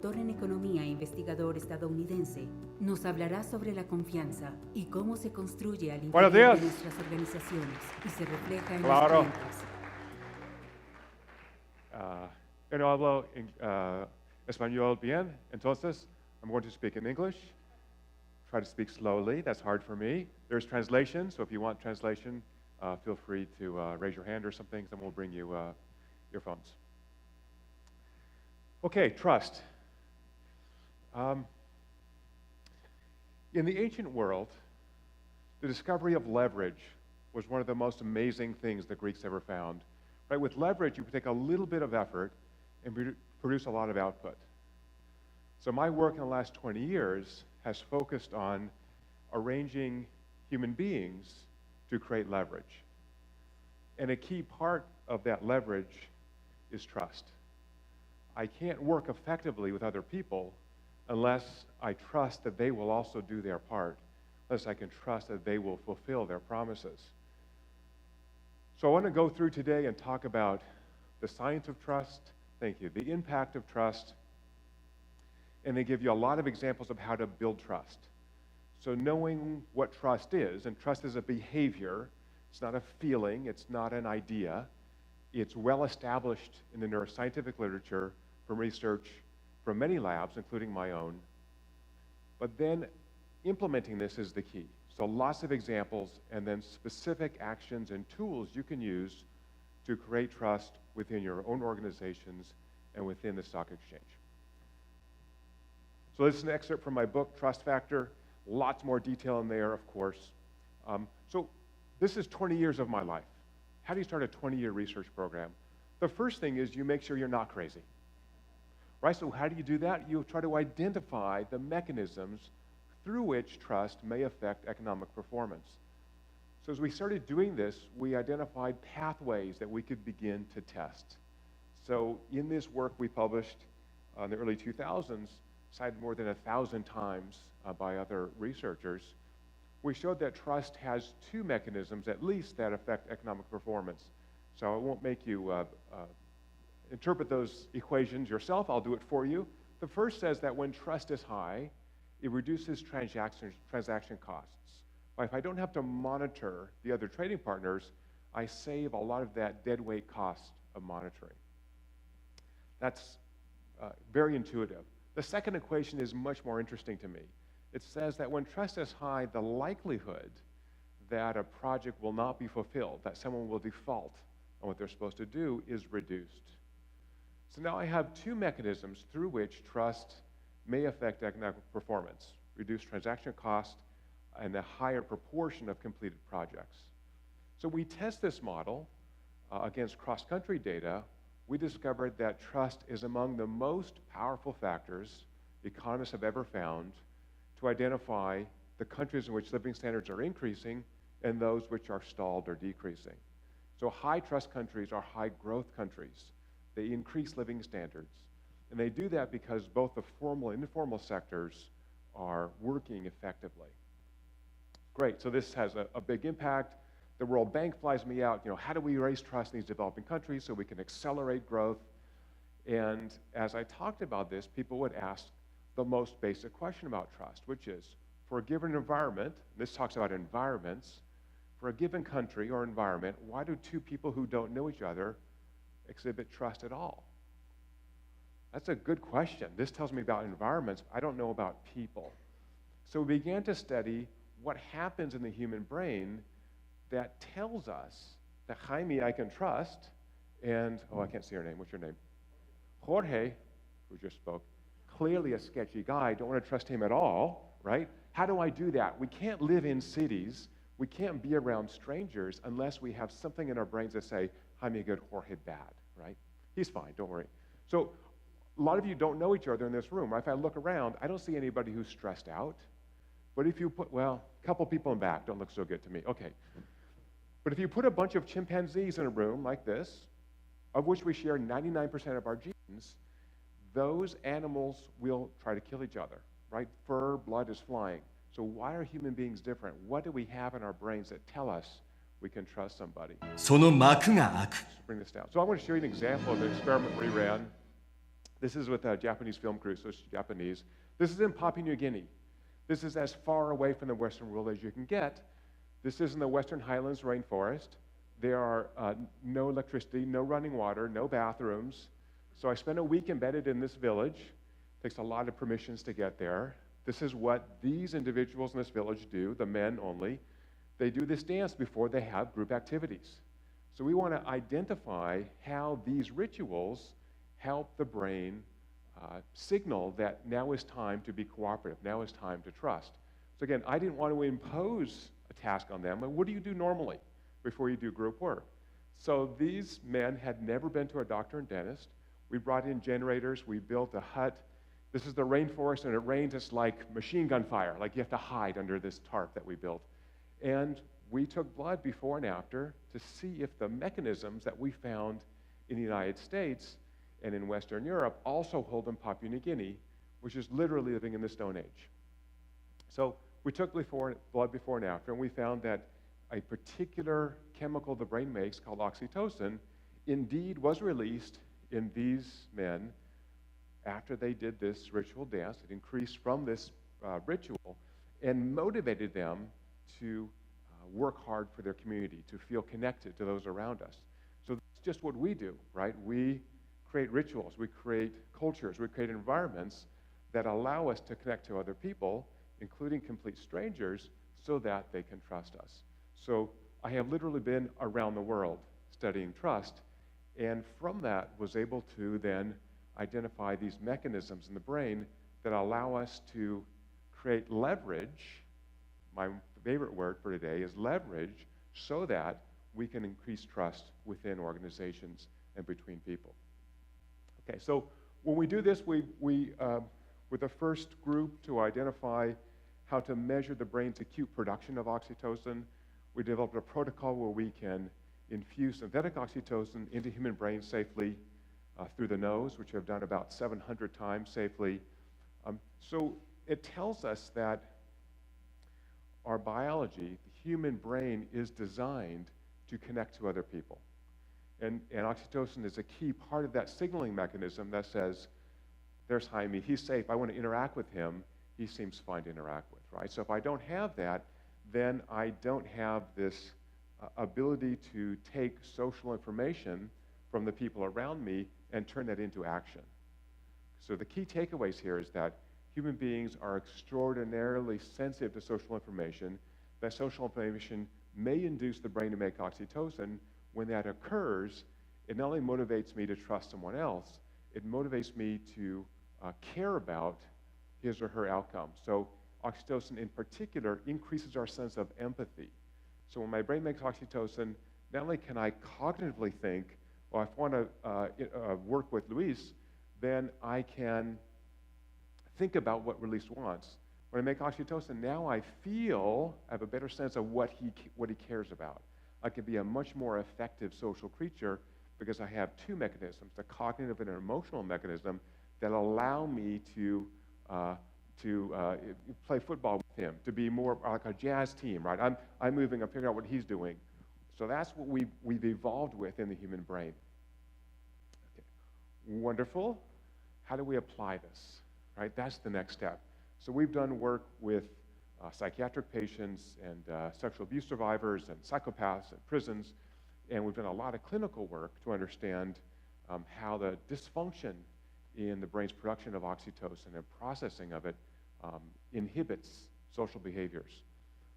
doctor en economía e investigador estadounidense, nos hablará sobre la confianza y cómo se construye al interior de nuestras organizaciones y se refleja en los clientes. Pero hablo español bien, entonces I'm going to speak in English. Try to speak slowly, that's hard for me. There's translation, so if you want translation, feel free to raise your hand or something, then we'll bring you earphones. Okay, trust. In the ancient world, the discovery of leverage was one of the most amazing things the Greeks ever found. Right? With leverage, you could take a little bit of effort and produce a lot of output. So my work in the last 20 years has focused on arranging human beings to create leverage. And a key part of that leverage is trust. I can't work effectively with other people unless I trust that they will also do their part, unless I can trust that they will fulfill their promises. So I want to go through today and talk about the science of trust, thank you, the impact of trust, and then give you a lot of examples of how to build trust. So knowing what trust is, and trust is a behavior, it's not a feeling, it's not an idea, it's well established in the neuroscientific literature from research from many labs, including my own. But then implementing this is the key. So lots of examples and then specific actions and tools you can use to create trust within your own organizations and within the stock exchange. So this is an excerpt from my book, Trust Factor. Lots more detail in there, of course. So this is 20 years of my life. How do you start a 20-year research program? The first thing is you make sure you're not crazy. Right? So how do you do that? You try to identify the mechanisms through which trust may affect economic performance. So as we started doing this, we identified pathways that we could begin to test. So in this work we published in the early 2000s, cited more than 1,000 times by other researchers, we showed that trust has two mechanisms at least that affect economic performance. So I won't make you interpret those equations yourself, I'll do it for you. The first says that when trust is high, it reduces transaction costs. If I don't have to monitor the other trading partners, I save a lot of that deadweight cost of monitoring. That's very intuitive. The second equation is much more interesting to me. It says that when trust is high, the likelihood that a project will not be fulfilled, that someone will default on what they're supposed to do, is reduced. So now I have two mechanisms through which trust may affect economic performance, reduce transaction cost, and a higher proportion of completed projects. So we test this model against cross-country data. We discovered that trust is among the most powerful factors economists have ever found to identify the countries in which living standards are increasing and those which are stalled or decreasing. So high trust countries are high growth countries. They increase living standards. And they do that because both the formal and informal sectors are working effectively. Great, so this has a big impact. The World Bank flies me out, how do we raise trust in these developing countries so we can accelerate growth? And as I talked about this, people would ask the most basic question about trust, which is, for a given environment, this talks about environments, for a given country or environment, why do two people who don't know each other exhibit trust at all? That's a good question. This tells me about environments. I don't know about people. So we began to study what happens in the human brain that tells us that Jaime I can trust, and, I can't see your name. What's your name? Jorge, who just spoke, clearly a sketchy guy. Don't want to trust him at all, right? How do I do that? We can't live in cities. We can't be around strangers unless we have something in our brains that say, Jaime good, Jorge bad, right? He's fine, don't worry. So a lot of you don't know each other in this room, right? If I look around, I don't see anybody who's stressed out. But if you put, a couple people in back don't look so good to me. Okay. But if you put a bunch of chimpanzees in a room like this, of which we share 99% of our genes, those animals will try to kill each other, right? Fur, blood is flying. So why are human beings different? What do we have in our brains that tell us we can trust somebody? その幕が開く。 Bring this down. So I want to show you an example of an experiment we ran This is with a Japanese film crew, so it's Japanese. This is in Papua New Guinea. This is as far away from the Western world as you can get. This is in the Western Highlands rainforest. There are no electricity, no running water, no bathrooms. So I spent a week embedded in this village. Takes a lot of permissions to get there. This is what these individuals in this village do, the men only. They do this dance before they have group activities. So we want to identify how these rituals help the brain signal that now is time to be cooperative, now is time to trust. So again, I didn't want to impose a task on them, but what do you do normally before you do group work? So these men had never been to a doctor and dentist. We brought in generators, we built a hut. This is the rainforest, and it rains, it's like machine gun fire, like you have to hide under this tarp that we built. And we took blood before and after to see if the mechanisms that we found in the United States and in Western Europe also hold in Papua New Guinea, which is literally living in the Stone Age. So we took blood before and after, and we found that a particular chemical the brain makes called oxytocin indeed was released in these men after they did this ritual dance. It increased from this ritual and motivated them to work hard for their community, to feel connected to those around us. So that's just what we do, right? We create rituals, we create cultures, we create environments that allow us to connect to other people, including complete strangers, so that they can trust us. So I have literally been around the world studying trust, and from that was able to then identify these mechanisms in the brain that allow us to create leverage. My favorite word for today is leverage, so that we can increase trust within organizations and between people. Okay, so when we do this, we with the first group to identify how to measure the brain's acute production of oxytocin, we developed a protocol where we can infuse synthetic oxytocin into human brains safely through the nose, which I've done about 700 times safely. So it tells us that our biology, the human brain, is designed to connect to other people. And oxytocin is a key part of that signaling mechanism that says, there's Jaime, he's safe, I want to interact with him, he seems fine to interact with, right? So if I don't have that, then I don't have this ability to take social information from the people around me and turn that into action. So the key takeaways here is that human beings are extraordinarily sensitive to social information. That social information may induce the brain to make oxytocin. When that occurs, it not only motivates me to trust someone else, it motivates me to care about his or her outcome. So oxytocin in particular increases our sense of empathy. So when my brain makes oxytocin, not only can I cognitively think, well, if I want to work with Luis, then I can think about what Luis wants. When I make oxytocin, now I have a better sense of what he cares about. I can be a much more effective social creature because I have two mechanisms, the cognitive and an emotional mechanism, that allow me to play football with him, to be more like a jazz team, right? I'm moving, I'm figuring out what he's doing. So that's what we've evolved with in the human brain. Okay. Wonderful. How do we apply this, right? That's the next step. So we've done work with psychiatric patients and sexual abuse survivors and psychopaths in prisons, and we've done a lot of clinical work to understand how the dysfunction in the brain's production of oxytocin and processing of it inhibits social behaviors.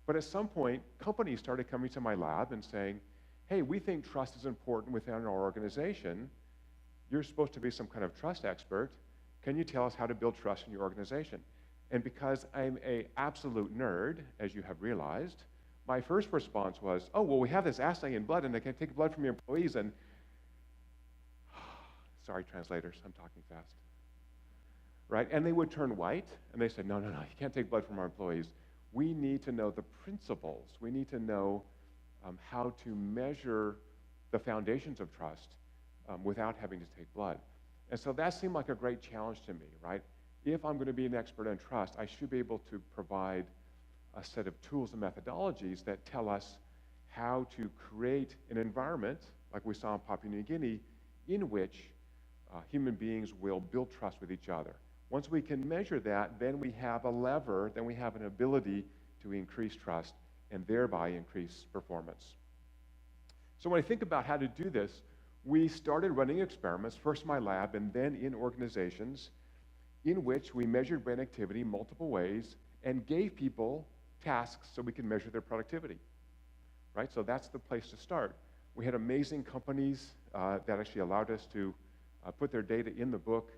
But at some point, companies started coming to my lab and saying, hey, we think trust is important within our organization. You're supposed to be some kind of trust expert. Can you tell us how to build trust in your organization? And because I'm an absolute nerd, as you have realized, my first response was, oh, well, we have this assay in blood, and they can take blood from your employees, and sorry, translators, I'm talking fast. Right? And they would turn white, and they said, no, you can't take blood from our employees. We need to know the principles. We need to know how to measure the foundations of trust without having to take blood. And so that seemed like a great challenge to me, right? If I'm going to be an expert on trust, I should be able to provide a set of tools and methodologies that tell us how to create an environment, like we saw in Papua New Guinea, in which human beings will build trust with each other. Once we can measure that, then we have a lever, then we have an ability to increase trust and thereby increase performance. So when I think about how to do this, we started running experiments, first in my lab and then in organizations, in which we measured brain activity multiple ways and gave people tasks so we can measure their productivity, right? So that's the place to start. We had amazing companies that actually allowed us to put their data in the book,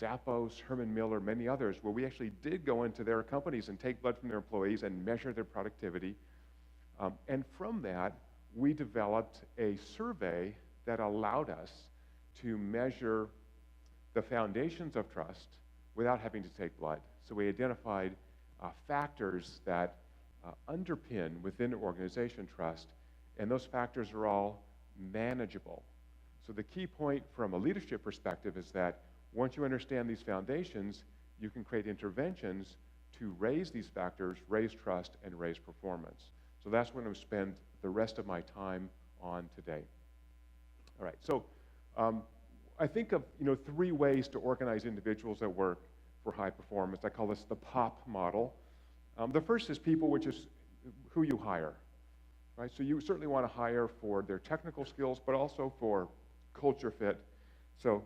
Zappos, Herman Miller, many others, where we actually did go into their companies and take blood from their employees and measure their productivity. And from that, we developed a survey that allowed us to measure the foundations of trust without having to take blood. So we identified factors that underpin within an organization trust, and those factors are all manageable. So the key point from a leadership perspective is that once you understand these foundations, you can create interventions to raise these factors, raise trust, and raise performance. So that's what I'm going to spend the rest of my time on today. All right, so I think of three ways to organize individuals at work for high performance. I call this the POP model. The first is people, which is who you hire, right? So you certainly want to hire for their technical skills, but also for culture fit. So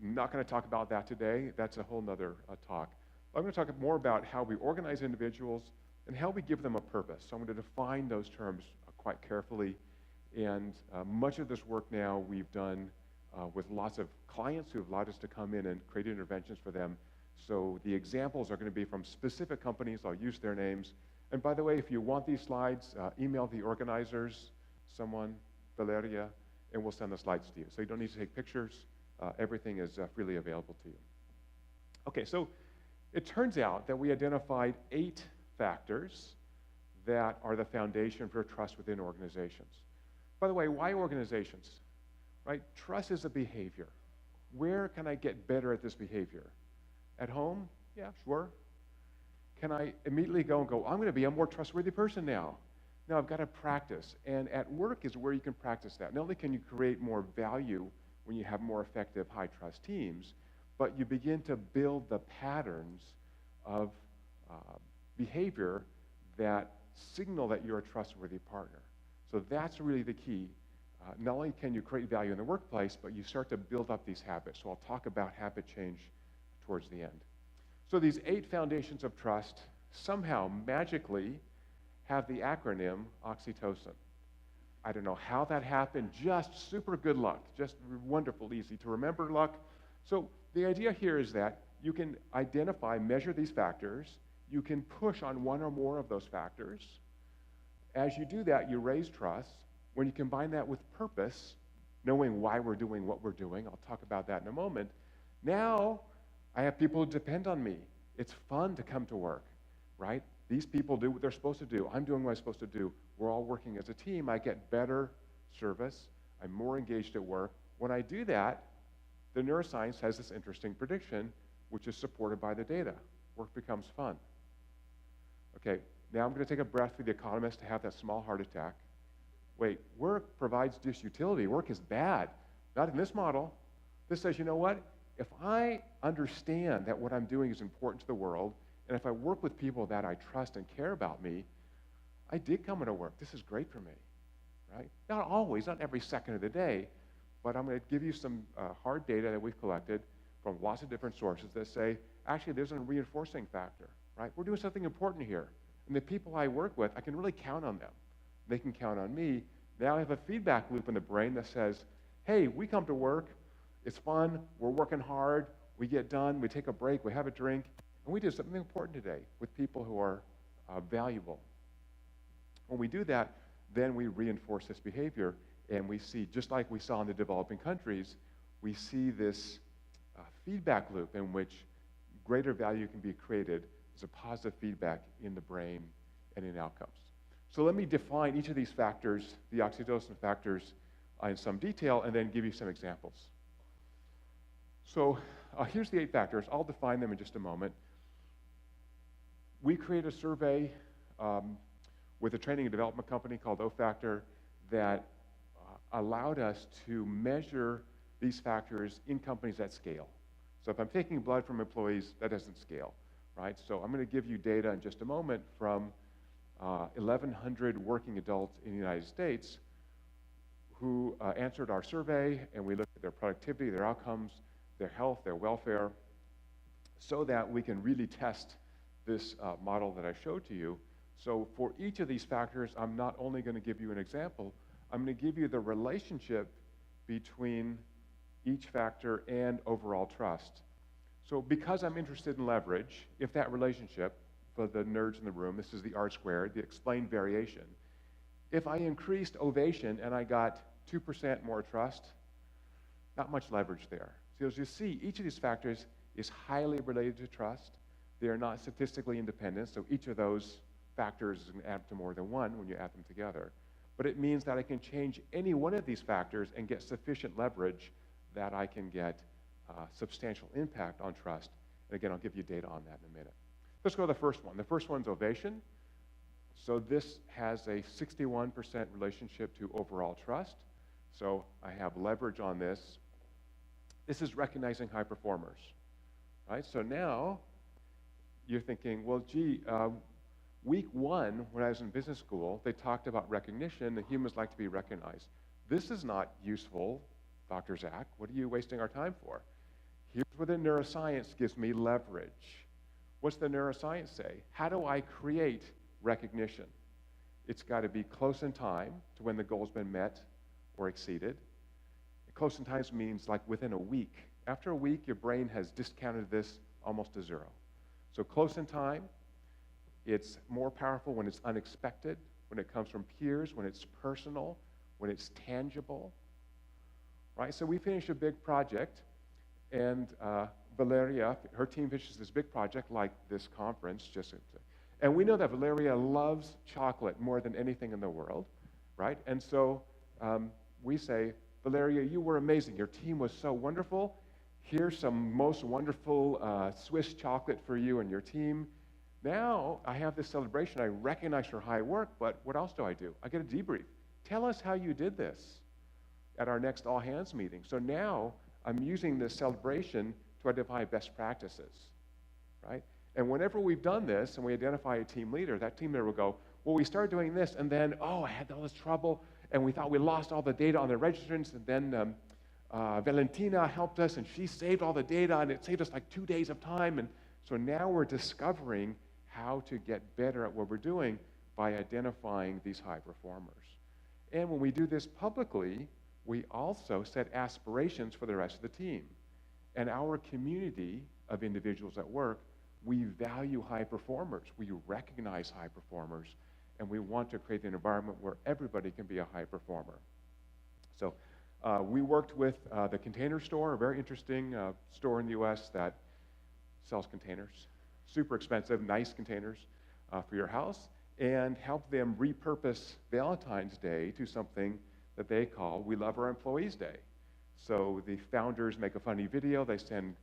I'm not going to talk about that today. That's a whole nother talk. I'm going to talk more about how we organize individuals and how we give them a purpose. So I'm going to define those terms quite carefully. And much of this work now we've done with lots of clients who have allowed us to come in and create interventions for them. So the examples are going to be from specific companies. I'll use their names. And by the way, if you want these slides, email the organizers, someone, Valeria, and we'll send the slides to you. So you don't need to take pictures. Everything is freely available to you. Okay, so it turns out that we identified 8 factors that are the foundation for trust within organizations. By the way, why organizations? Right? Trust is a behavior. Where can I get better at this behavior? At home? Yeah, sure. Can I immediately go, I'm going to be a more trustworthy person now? No, I've got to practice. And at work is where you can practice that. Not only can you create more value when you have more effective high-trust teams, but you begin to build the patterns of behavior that signal that you're a trustworthy partner. So that's really the key. Not only can you create value in the workplace, but you start to build up these habits. So I'll talk about habit change towards the end. So these 8 foundations of trust somehow magically have the acronym oxytocin. I don't know how that happened, just super good luck, just wonderful, easy to remember luck. So the idea here is that you can identify, measure these factors, you can push on one or more of those factors. As you do that, you raise trust. When you combine that with purpose, knowing why we're doing what we're doing, I'll talk about that in a moment, now I have people who depend on me. It's fun to come to work, right? These people do what they're supposed to do. I'm doing what I'm supposed to do. We're all working as a team. I get better service. I'm more engaged at work. When I do that, the neuroscience has this interesting prediction, which is supported by the data. Work becomes fun. Okay, now I'm going to take a breath for the economist to have that small heart attack. Wait, work provides utility. Work is bad. Not in this model. This says, you know what? If I understand that what I'm doing is important to the world, and if I work with people that I trust and care about me, I did come into work. This is great for me, right? Not always, not every second of the day, but I'm going to give you some hard data that we've collected from lots of different sources that say, actually, there's a reinforcing factor, right? We're doing something important here. And the people I work with, I can really count on them. They can count on me. Now I have a feedback loop in the brain that says, hey, we come to work, it's fun, we're working hard, we get done, we take a break, we have a drink, and we do something important today with people who are valuable. When we do that, then we reinforce this behavior, and we see, just like we saw in the developing countries, we see this feedback loop in which greater value can be created as a positive feedback in the brain and in outcomes. So let me define each of these factors, the oxytocin factors, in some detail, and then give you some examples. So here's the 8 factors. I'll define them in just a moment. We create a survey with a training and development company called O-Factor that allowed us to measure these factors in companies at scale. So if I'm taking blood from employees, that doesn't scale, right? So I'm going to give you data in just a moment from 1,100 working adults in the United States who answered our survey, and we looked at their productivity, their outcomes, their health, their welfare, so that we can really test this model that I showed to you. So for each of these factors, I'm not only going to give you an example, I'm going to give you the relationship between each factor and overall trust. So because I'm interested in leverage, if that relationship, for the nerds in the room, this is the R squared, the explained variation. If I increased ovation and I got 2% more trust, not much leverage there. So as you see, each of these factors is highly related to trust. They are not statistically independent, so each of those factors is going to add to more than one when you add them together. But it means that I can change any one of these factors and get sufficient leverage that I can get substantial impact on trust. And again, I'll give you data on that in a minute. Let's go to the first one. The first one's ovation. So this has a 61% relationship to overall trust. So I have leverage on this. This is recognizing high performers, right? So now you're thinking, well, gee, week one, when I was in business school, they talked about recognition, that humans like to be recognized. This is not useful, Dr. Zach. What are you wasting our time for? Here's where the neuroscience gives me leverage. What's the neuroscience say? How do I create recognition? It's got to be close in time to when the goal's been met or exceeded. Close in time means like within a week. After a week, your brain has discounted this almost to zero. So close in time, it's more powerful when it's unexpected, when it comes from peers, when it's personal, when it's tangible, right? So we finished a big project, and Valeria, her team finishes this big project like this conference, and we know that Valeria loves chocolate more than anything in the world, right? And so we say, Valeria, you were amazing. Your team was so wonderful. Here's some most wonderful Swiss chocolate for you and your team. Now I have this celebration. I recognize her high work, but what else do? I get a debrief. Tell us how you did this at our next all-hands meeting. So now I'm using this celebration to identify best practices, right? And whenever we've done this and we identify a team leader, that team leader will go, well, we started doing this, and then, I had all this trouble, and we thought we lost all the data on the registrants, and then Valentina helped us, and she saved all the data, and it saved us like 2 days of time. And so now we're discovering how to get better at what we're doing by identifying these high performers. And when we do this publicly, we also set aspirations for the rest of the team. And our community of individuals at work, we value high performers. We recognize high performers, and we want to create an environment where everybody can be a high performer. So we worked with the Container Store, a very interesting store in the US that sells containers, super expensive, nice containers for your house, and help them repurpose Valentine's Day to something that they call We Love Our Employees Day. So the founders make a funny video. They send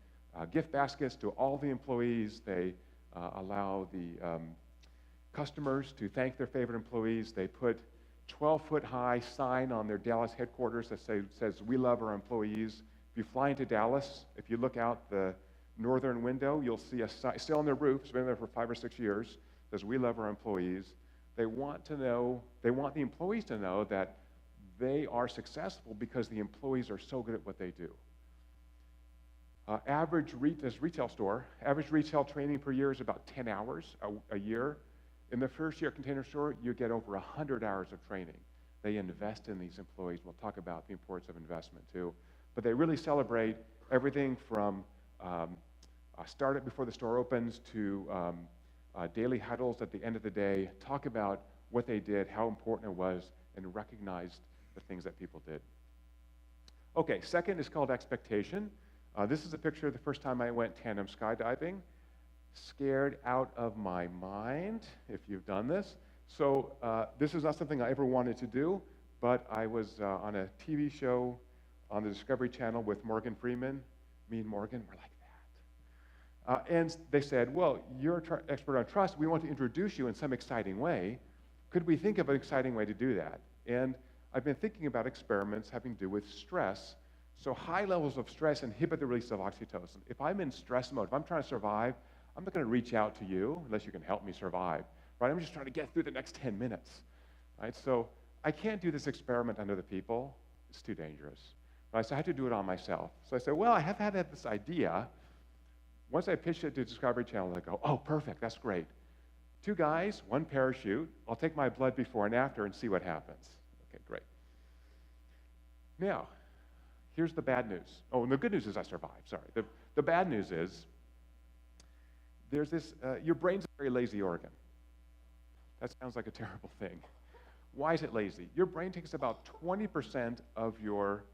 gift baskets to all the employees. They allow the customers to thank their favorite employees. They put 12-foot-high sign on their Dallas headquarters that says, "We love our employees." If you fly into Dallas, if you look out the northern window, you'll see a sign, still on their roof, it's been there for 5 or 6 years, says, "We love our employees." They want the employees to know that they are successful because the employees are so good at what they do. This retail store, average retail training per year is about 10 hours a year. In the first year at Container Store, you get over 100 hours of training. They invest in these employees. We'll talk about the importance of investment too. But they really celebrate everything from start it before the store opens to daily huddles at the end of the day, talk about what they did, how important it was, and recognize the things that people did. Okay, second is called expectation. This is a picture of the first time I went tandem skydiving. Scared out of my mind, if you've done this. So this is not something I ever wanted to do, but I was on a TV show on the Discovery Channel with Morgan Freeman. Me and Morgan were like that. And they said, well, you're an expert on trust. We want to introduce you in some exciting way. Could we think of an exciting way to do that? And I've been thinking about experiments having to do with stress. So high levels of stress inhibit the release of oxytocin. If I'm in stress mode, if I'm trying to survive, I'm not going to reach out to you unless you can help me survive, right? I'm just trying to get through the next 10 minutes, right? So I can't do this experiment on other people. It's too dangerous, right? So I had to do it on myself. So I said, well, I have had this idea. Once I pitched it to Discovery Channel, I go, oh, perfect, that's great. 2 guys, 1 parachute. I'll take my blood before and after and see what happens. Okay, great. Now, here's the bad news. Oh, and the good news is I survived, sorry. The bad news is there's this, your brain's a very lazy organ. That sounds like a terrible thing. Why is it lazy? Your brain takes about 20% of your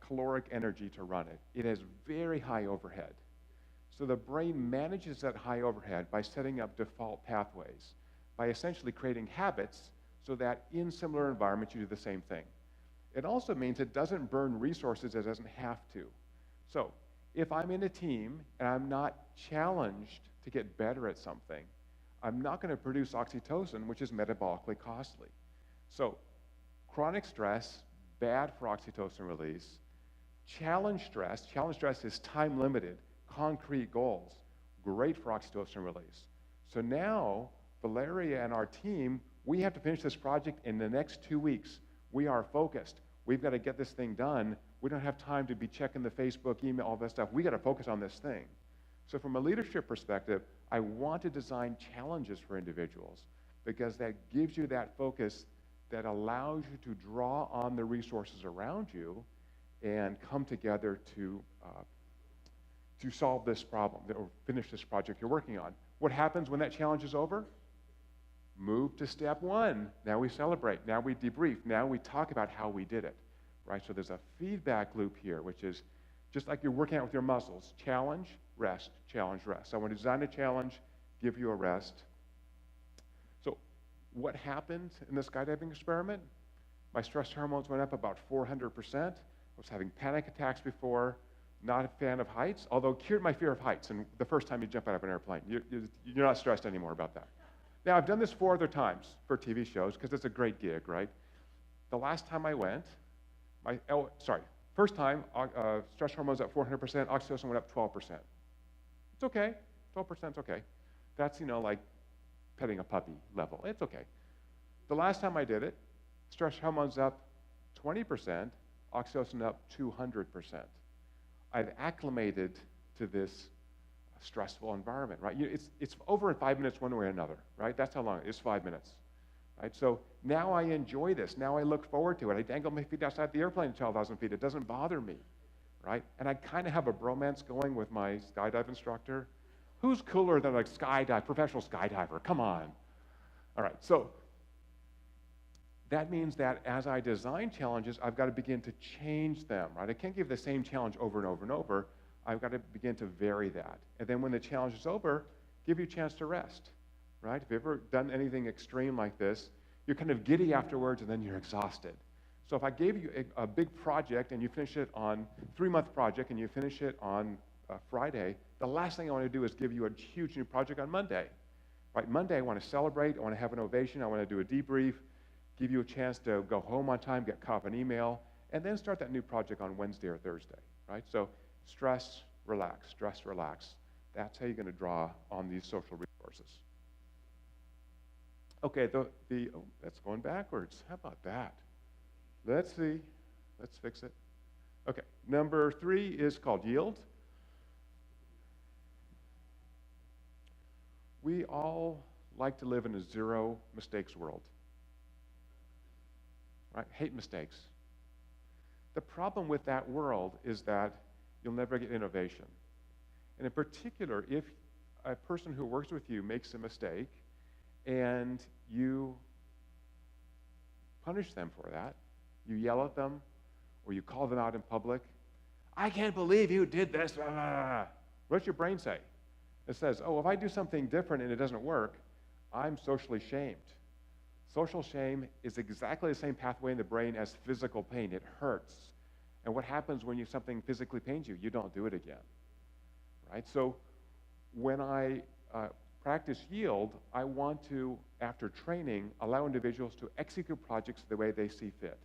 caloric energy to run it. It has very high overhead. So the brain manages that high overhead by setting up default pathways, by essentially creating habits so that in similar environments you do the same thing. It also means it doesn't burn resources it doesn't have to. So if I'm in a team and I'm not challenged to get better at something, I'm not going to produce oxytocin, which is metabolically costly. So chronic stress, bad for oxytocin release. Challenge stress is time limited, concrete goals, great for oxytocin release. So now, Valeria and our team, we have to finish this project in the next 2 weeks. We are focused. We've got to get this thing done. We don't have time to be checking the Facebook, email, all that stuff. We got to focus on this thing. So from a leadership perspective, I want to design challenges for individuals because that gives you that focus that allows you to draw on the resources around you and come together to solve this problem or finish this project you're working on. What happens when that challenge is over? Move to step 1. Now we celebrate. Now we debrief. Now we talk about how we did it, right? So there's a feedback loop here, which is just like you're working out with your muscles. Challenge, rest, challenge, rest. So I want to design a challenge, give you a rest. So what happened in the skydiving experiment? My stress hormones went up about 400%. I was having panic attacks before. Not a fan of heights, although cured my fear of heights. And the first time you jump out of an airplane, you're not stressed anymore about that. Now, I've done this 4 other times for TV shows because it's a great gig, right? The last time I went, first time, stress hormones at 400%, oxytocin went up 12%. It's okay, 12% is okay. That's, like petting a puppy level. It's okay. The last time I did it, stress hormones up 20%, oxytocin up 200%. I've acclimated to this stressful environment, right? It's over in 5 minutes one way or another, right? That's how long it is, 5 minutes, right? So now I enjoy this. Now I look forward to it. I dangle my feet outside the airplane at 12,000 feet. It doesn't bother me, right? And I kind of have a bromance going with my skydive instructor. Who's cooler than a professional skydiver? Come on. All right, so that means that as I design challenges, I've got to begin to change them, right? I can't give the same challenge over and over and over. I've got to begin to vary that. And then when the challenge is over, give you a chance to rest, right? If you've ever done anything extreme like this, you're kind of giddy afterwards and then you're exhausted. So if I gave you a big project and you finish it on, 3-month project and you finish it on Friday, the last thing I want to do is give you a huge new project on Monday, right? Monday I want to celebrate, I want to have an ovation, I want to do a debrief, give you a chance to go home on time, get caught up in email, and then start that new project on Wednesday or Thursday, right? So stress, relax, stress, relax. That's how you're going to draw on these social resources. Okay, that's going backwards. How about that? Let's see. Let's fix it. Okay, number 3 is called yield. We all like to live in a zero mistakes world. Right? Hate mistakes. The problem with that world is that you'll never get innovation. And in particular, if a person who works with you makes a mistake and you punish them for that, you yell at them or you call them out in public, I can't believe you did this. What does your brain say? It says, oh, if I do something different and it doesn't work, I'm socially shamed. Social shame is exactly the same pathway in the brain as physical pain. It hurts. And what happens when something physically pains you? You don't do it again, right? So when I practice yield, I want to, after training, allow individuals to execute projects the way they see fit.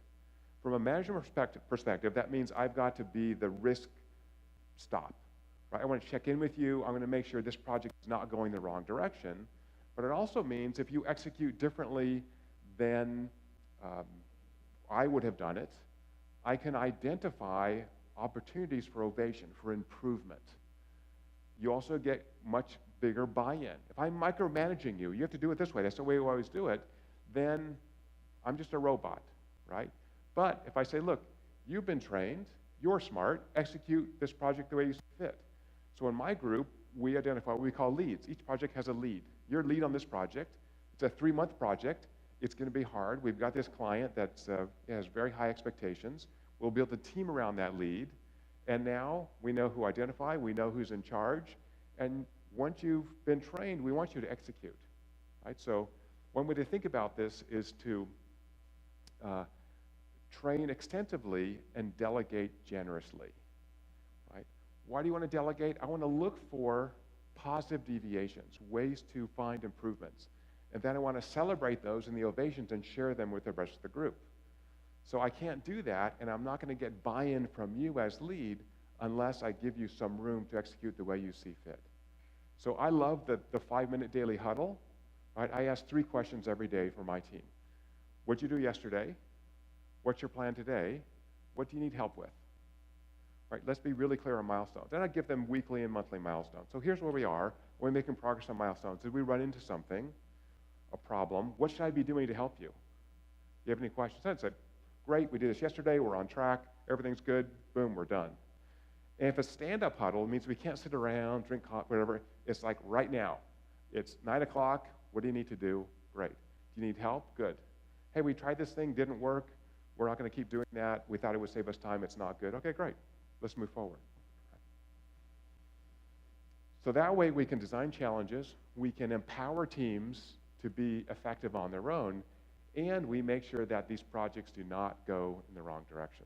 From a management perspective, that means I've got to be the risk stop. Right? I want to check in with you. I'm going to make sure this project is not going the wrong direction. But it also means if you execute differently than I would have done it, I can identify opportunities for ovation, for improvement. You also get much bigger buy-in. If I'm micromanaging you, you have to do it this way, that's the way we always do it, then I'm just a robot, right? But if I say, look, you've been trained, you're smart, execute this project the way you see fit. So in my group, we identify what we call leads. Each project has a lead. Your lead on this project, it's a 3-month project. It's going to be hard. We've got this client that has very high expectations. We'll build a team around that lead. And now we know who to identify, we know who's in charge. And once you've been trained, we want you to execute. Right? So one way to think about this is to train extensively and delegate generously. Right? Why do you want to delegate? I want to look for positive deviations, ways to find improvements. And then I want to celebrate those in the ovations and share them with the rest of the group. So I can't do that, and I'm not going to get buy-in from you as lead unless I give you some room to execute the way you see fit. So I love the 5-minute daily huddle. Right? I ask 3 questions every day for my team. What'd you do yesterday? What's your plan today? What do you need help with? Right? Let's be really clear on milestones. Then I give them weekly and monthly milestones. So here's where we are. We're making progress on milestones. Did we run into something, a problem? What should I be doing to help you? Do you have any questions? I said, great, we did this yesterday, we're on track, everything's good, boom, we're done. And if a stand-up huddle means we can't sit around, drink coffee, whatever, it's like right now. It's 9 o'clock, what do you need to do? Great. Do you need help? Good. Hey, we tried this thing, didn't work, we're not going to keep doing that, we thought it would save us time, it's not good. Okay, great, let's move forward. So that way we can design challenges, we can empower teams to be effective on their own, and we make sure that these projects do not go in the wrong direction.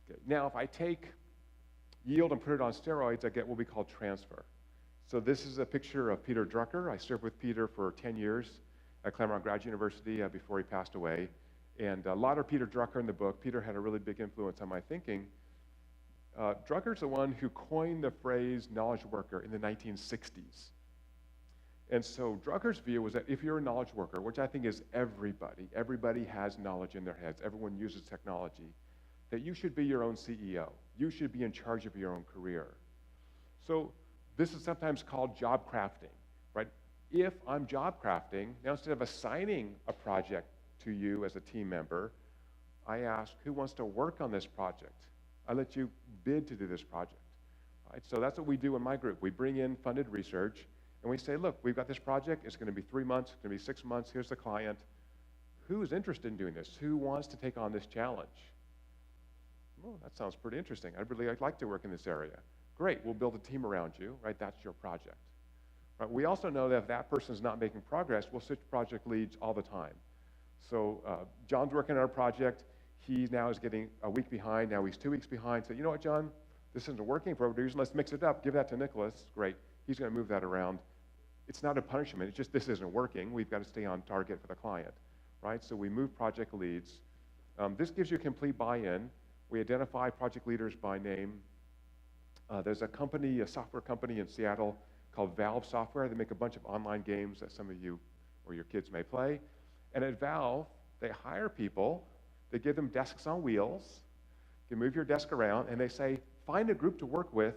Okay. Now, if I take yield and put it on steroids, I get what we call transfer. So this is a picture of Peter Drucker. I served with Peter for 10 years at Claremont Graduate University before he passed away. And a lot of Peter Drucker in the book. Peter had a really big influence on my thinking. Drucker's the one who coined the phrase knowledge worker in the 1960s. And so Drucker's view was that if you're a knowledge worker, which I think is everybody has knowledge in their heads, everyone uses technology, that you should be your own CEO. You should be in charge of your own career. So this is sometimes called job crafting, right? If I'm job crafting, now instead of assigning a project to you as a team member, I ask, who wants to work on this project? I let you bid to do this project, right? So that's what we do in my group. We bring in funded research, and we say, look, we've got this project. It's going to be 3 months. It's going to be 6 months. Here's the client. Who's interested in doing this? Who wants to take on this challenge? Oh, that sounds pretty interesting. I'd really like to work in this area. Great. We'll build a team around you, right? That's your project. Right? We also know that if that person's not making progress, we'll switch project leads all the time. So John's working on our project. He now is getting a week behind. Now he's 2 weeks behind. So you know what, John? This isn't working for whatever reason. Let's mix it up. Give that to Nicholas. Great. He's going to move that around. It's not a punishment. It's just this isn't working. We've got to stay on target for the client, right? So we move project leads. This gives you complete buy-in. We identify project leaders by name. There's a company, a software company in Seattle called Valve Software. They make a bunch of online games that some of you or your kids may play. And at Valve, they hire people. They give them desks on wheels. You can move your desk around, and they say, find a group to work with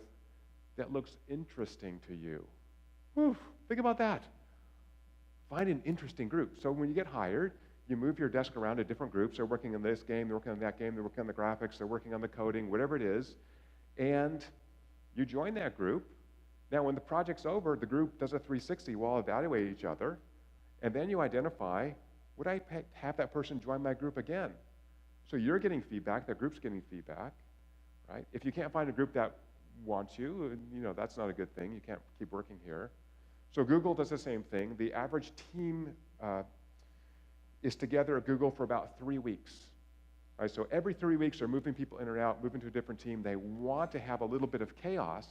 that looks interesting to you. Whew, think about that. Find an interesting group. So when you get hired, you move your desk around to different groups. They're working on this game, they're working on that game, they're working on the graphics, they're working on the coding, whatever it is. And you join that group. Now, when the project's over, the group does a 360. We'll evaluate each other. And then you identify, would I have that person join my group again? So you're getting feedback, the group's getting feedback, right? If you can't find a group that wants you, that's not a good thing. You can't keep working here. So Google does the same thing. The average team is together at Google for about 3 weeks. Right? So every 3 weeks they're moving people in and out, moving to a different team. They want to have a little bit of chaos,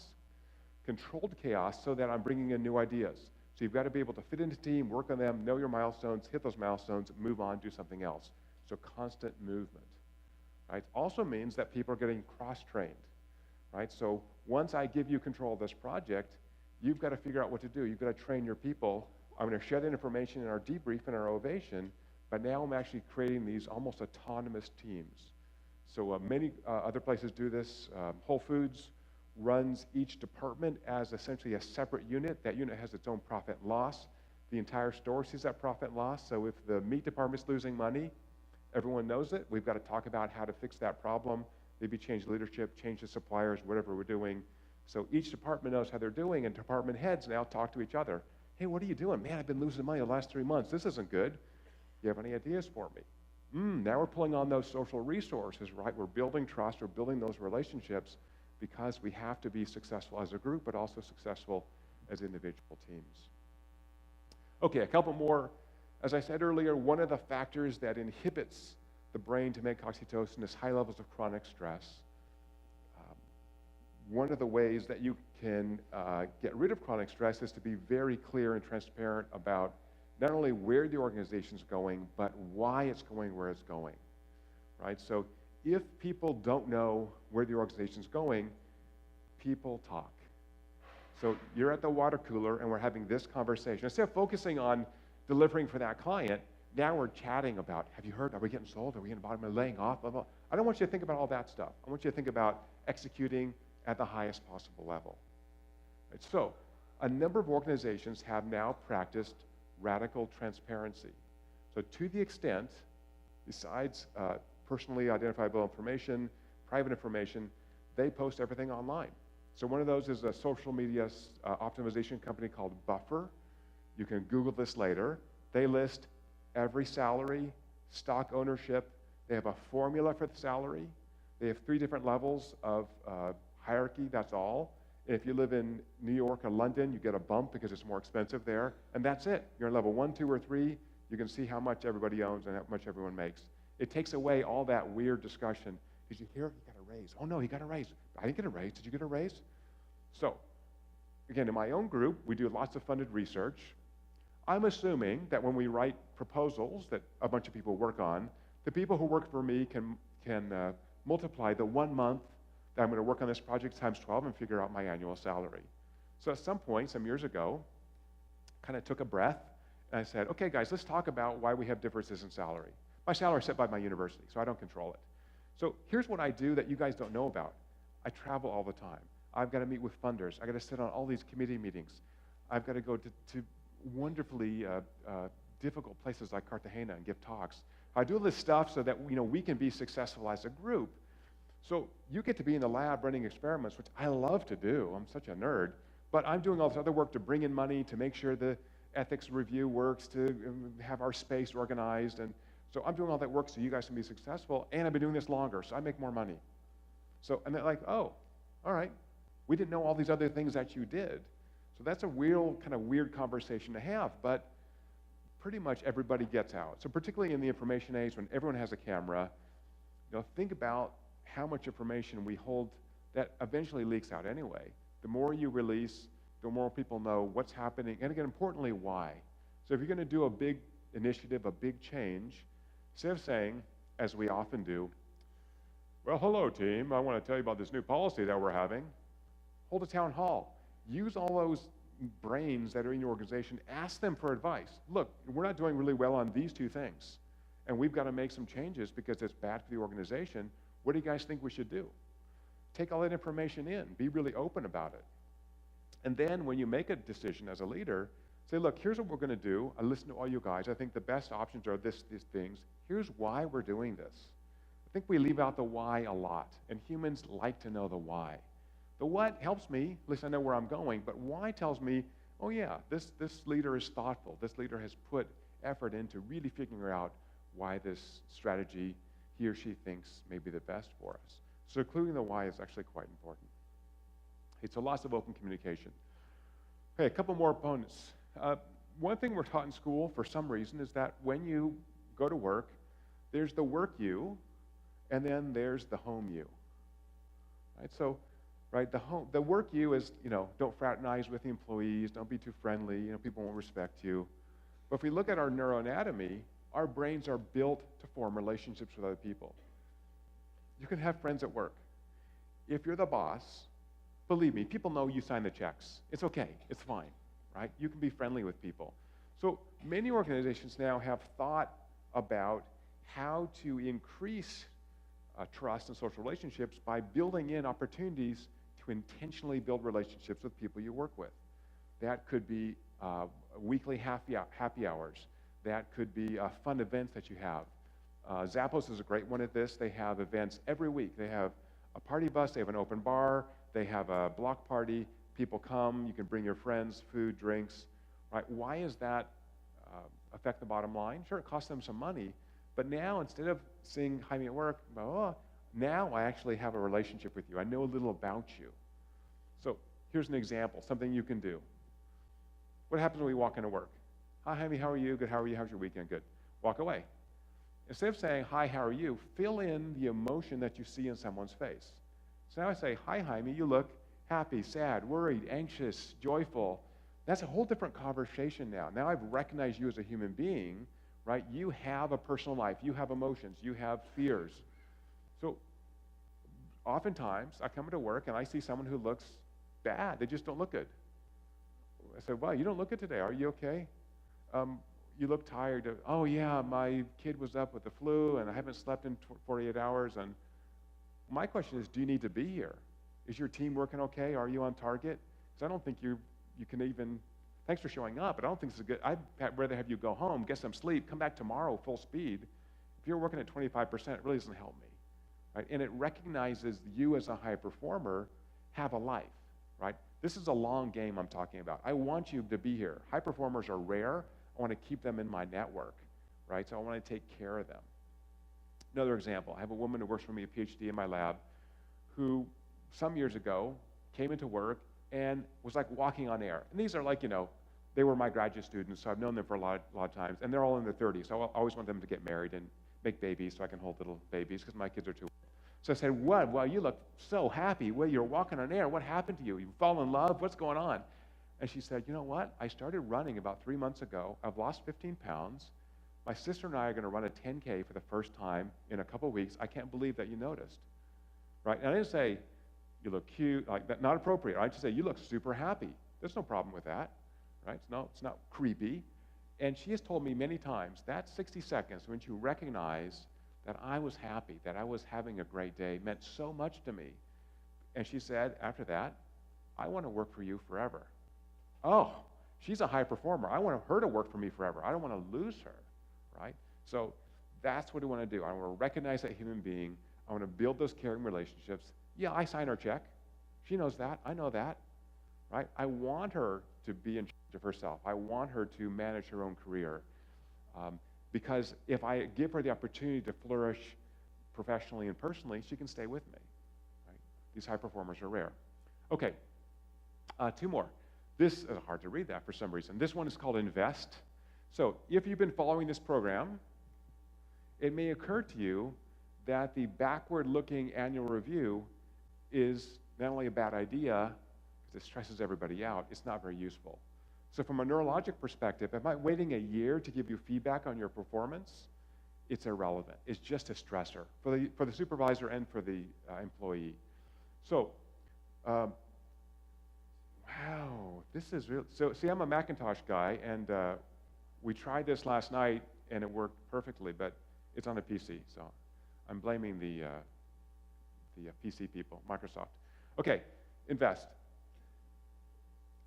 controlled chaos, so that I'm bringing in new ideas. So you've got to be able to fit into a team, work on them, know your milestones, hit those milestones, move on, do something else. So constant movement, right? Also means that people are getting cross-trained, right? So once I give you control of this project, you've got to figure out what to do. You've got to train your people. I'm going to share that information in our debrief and our ovation, but now I'm actually creating these almost autonomous teams. So many other places do this. Whole Foods runs each department as essentially a separate unit. That unit has its own profit and loss. The entire store sees that profit and loss. So if the meat department's losing money, everyone knows it. We've got to talk about how to fix that problem. Maybe change leadership, change the suppliers, whatever we're doing. So each department knows how they're doing, and department heads now talk to each other. Hey, what are you doing? Man, I've been losing money the last 3 months. This isn't good. You have any ideas for me? Now we're pulling on those social resources, right? We're building trust, we're building those relationships because we have to be successful as a group, but also successful as individual teams. Okay, a couple more. As I said earlier, one of the factors that inhibits the brain to make oxytocin is high levels of chronic stress. One of the ways that you can get rid of chronic stress is to be very clear and transparent about not only where the organization's going, but why it's going where it's going, right? So if people don't know where the organization's going, people talk. So you're at the water cooler and we're having this conversation. Instead of focusing on delivering for that client, now we're chatting about, have you heard, are we getting sold? Are we in the bottom? Are we laying off? Blah, blah. I don't want you to think about all that stuff. I want you to think about executing at the highest possible level. Right? So a number of organizations have now practiced radical transparency. So to the extent, besides personally identifiable information, private information, they post everything online. So one of those is a social media optimization company called Buffer. You can Google this later. They list every salary, stock ownership. They have a formula for the salary. They have 3 different levels of hierarchy, that's all. If you live in New York or London, you get a bump because it's more expensive there, and that's it. You're in level 1, 2, or 3. You can see how much everybody owns and how much everyone makes. It takes away all that weird discussion. Did you hear? He got a raise. Oh no, he got a raise. I didn't get a raise. Did you get a raise? So, again, in my own group, we do lots of funded research. I'm assuming that when we write proposals that a bunch of people work on, the people who work for me can multiply the 1 month that I'm going to work on this project times 12 and figure out my annual salary. So at some point, some years ago, kind of took a breath, and I said, okay, guys, let's talk about why we have differences in salary. My salary is set by my university, so I don't control it. So here's what I do that you guys don't know about. I travel all the time. I've got to meet with funders. I've got to sit on all these committee meetings. I've got to go to wonderfully difficult places like Cartagena and give talks. I do all this stuff so that we can be successful as a group. So you get to be in the lab running experiments, which I love to do. I'm such a nerd. But I'm doing all this other work to bring in money, to make sure the ethics review works, to have our space organized. And so I'm doing all that work so you guys can be successful. And I've been doing this longer, so I make more money. So, and they're like, oh, all right. We didn't know all these other things that you did. So that's a real kind of weird conversation to have. But pretty much everybody gets out. So particularly in the information age, when everyone has a camera, think about how much information we hold that eventually leaks out anyway. The more you release, the more people know what's happening, and again, importantly, why. So if you're going to do a big initiative, a big change, instead of saying, as we often do, well, hello, team, I want to tell you about this new policy that we're having, hold a town hall. Use all those brains that are in your organization. Ask them for advice. Look, we're not doing really well on these 2 things, and we've got to make some changes because it's bad for the organization. What do you guys think we should do? Take all that information in. Be really open about it. And then when you make a decision as a leader, say, look, here's what we're going to do. I listen to all you guys. I think the best options are these things. Here's why we're doing this. I think we leave out the why a lot, and humans like to know the why. The what helps me, at least I know where I'm going, but why tells me, oh yeah, this leader is thoughtful. This leader has put effort into really figuring out why this strategy he or she thinks may be the best for us. So including the why is actually quite important. Okay, so lots of open communication. Okay, a couple more opponents. One thing we're taught in school for some reason is that when you go to work, there's the work you, and then there's the home you. Right? So, right, the work you is, don't fraternize with the employees, don't be too friendly, people won't respect you. But if we look at our neuroanatomy, Our brains are built to form relationships with other people. You can have friends at work. If you're the boss, believe me, people know you sign the checks. It's okay. It's fine, right? You can be friendly with people. So many organizations now have thought about how to increase trust and social relationships by building in opportunities to intentionally build relationships with people you work with. That could be weekly happy hours. That could be fun events that you have. Zappos is a great one at this. They have events every week. They have a party bus, they have an open bar, they have a block party, people come, you can bring your friends, food, drinks, right? Why does that affect the bottom line? Sure, it costs them some money, but now instead of seeing hi me at work, now I actually have a relationship with you. I know a little about you. So here's an example, something you can do. What happens when we walk into work? Hi, Jaime, how are you? Good, how are you? How's your weekend? Good. Walk away. Instead of saying, hi, how are you? Fill in the emotion that you see in someone's face. So now I say, hi, Jaime, you look happy, sad, worried, anxious, joyful. That's a whole different conversation now. Now I've recognized you as a human being, right? You have a personal life. You have emotions. You have fears. So oftentimes I come into work and I see someone who looks bad. They just don't look good. I said, well, you don't look good today. Are you okay? You look tired. Oh, yeah, my kid was up with the flu, and I haven't slept in 48 hours. And my question is, do you need to be here? Is your team working okay? Are you on target? Because I don't think you can even, thanks for showing up, but I don't think this is good. I'd rather have you go home, get some sleep, come back tomorrow full speed. If you're working at 25%, it really doesn't help me. Right? And it recognizes you as a high performer have a life. Right? This is a long game I'm talking about. I want you to be here. High performers are rare. I want to keep them in my network, right? So I want to take care of them. Another example, I have a woman who works for me, a Ph.D. in my lab, who some years ago came into work and was like walking on air. And these are like, they were my graduate students, so I've known them for a lot of times, and they're all in their 30s. So I always want them to get married and make babies so I can hold little babies because my kids are too old. So I said, what? Well, you look so happy. Well, you're walking on air. What happened to you? You fall in love? What's going on? And she said, you know what? I started running about 3 months ago. I've lost 15 pounds. My sister and I are going to run a 10K for the first time in a couple of weeks. I can't believe that you noticed. Right? And I didn't say, you look cute, like that, not appropriate. I just say, you look super happy. There's no problem with that. Right? It's not creepy. And she has told me many times, that 60 seconds when you recognize that I was happy, that I was having a great day, meant so much to me. And she said, after that, I want to work for you forever. Oh, she's a high performer. I want her to work for me forever. I don't want to lose her, right? So that's what I want to do. I want to recognize that human being. I want to build those caring relationships. Yeah, I sign her check. She knows that. I know that, right? I want her to be in charge of herself. I want her to manage her own career. Because if I give her the opportunity to flourish professionally and personally, she can stay with me. Right? These high performers are rare. Okay, 2 more. This is hard to read that for some reason. This one is called Invest. So if you've been following this program, it may occur to you that the backward-looking annual review is not only a bad idea, because it stresses everybody out, it's not very useful. So from a neurologic perspective, am I waiting a year to give you feedback on your performance? It's irrelevant. It's just a stressor for the supervisor and for the employee. So, wow, this is real. So see, I'm a Macintosh guy, and we tried this last night, and it worked perfectly, but it's on a PC, so I'm blaming the PC people, Microsoft. Okay, Invest.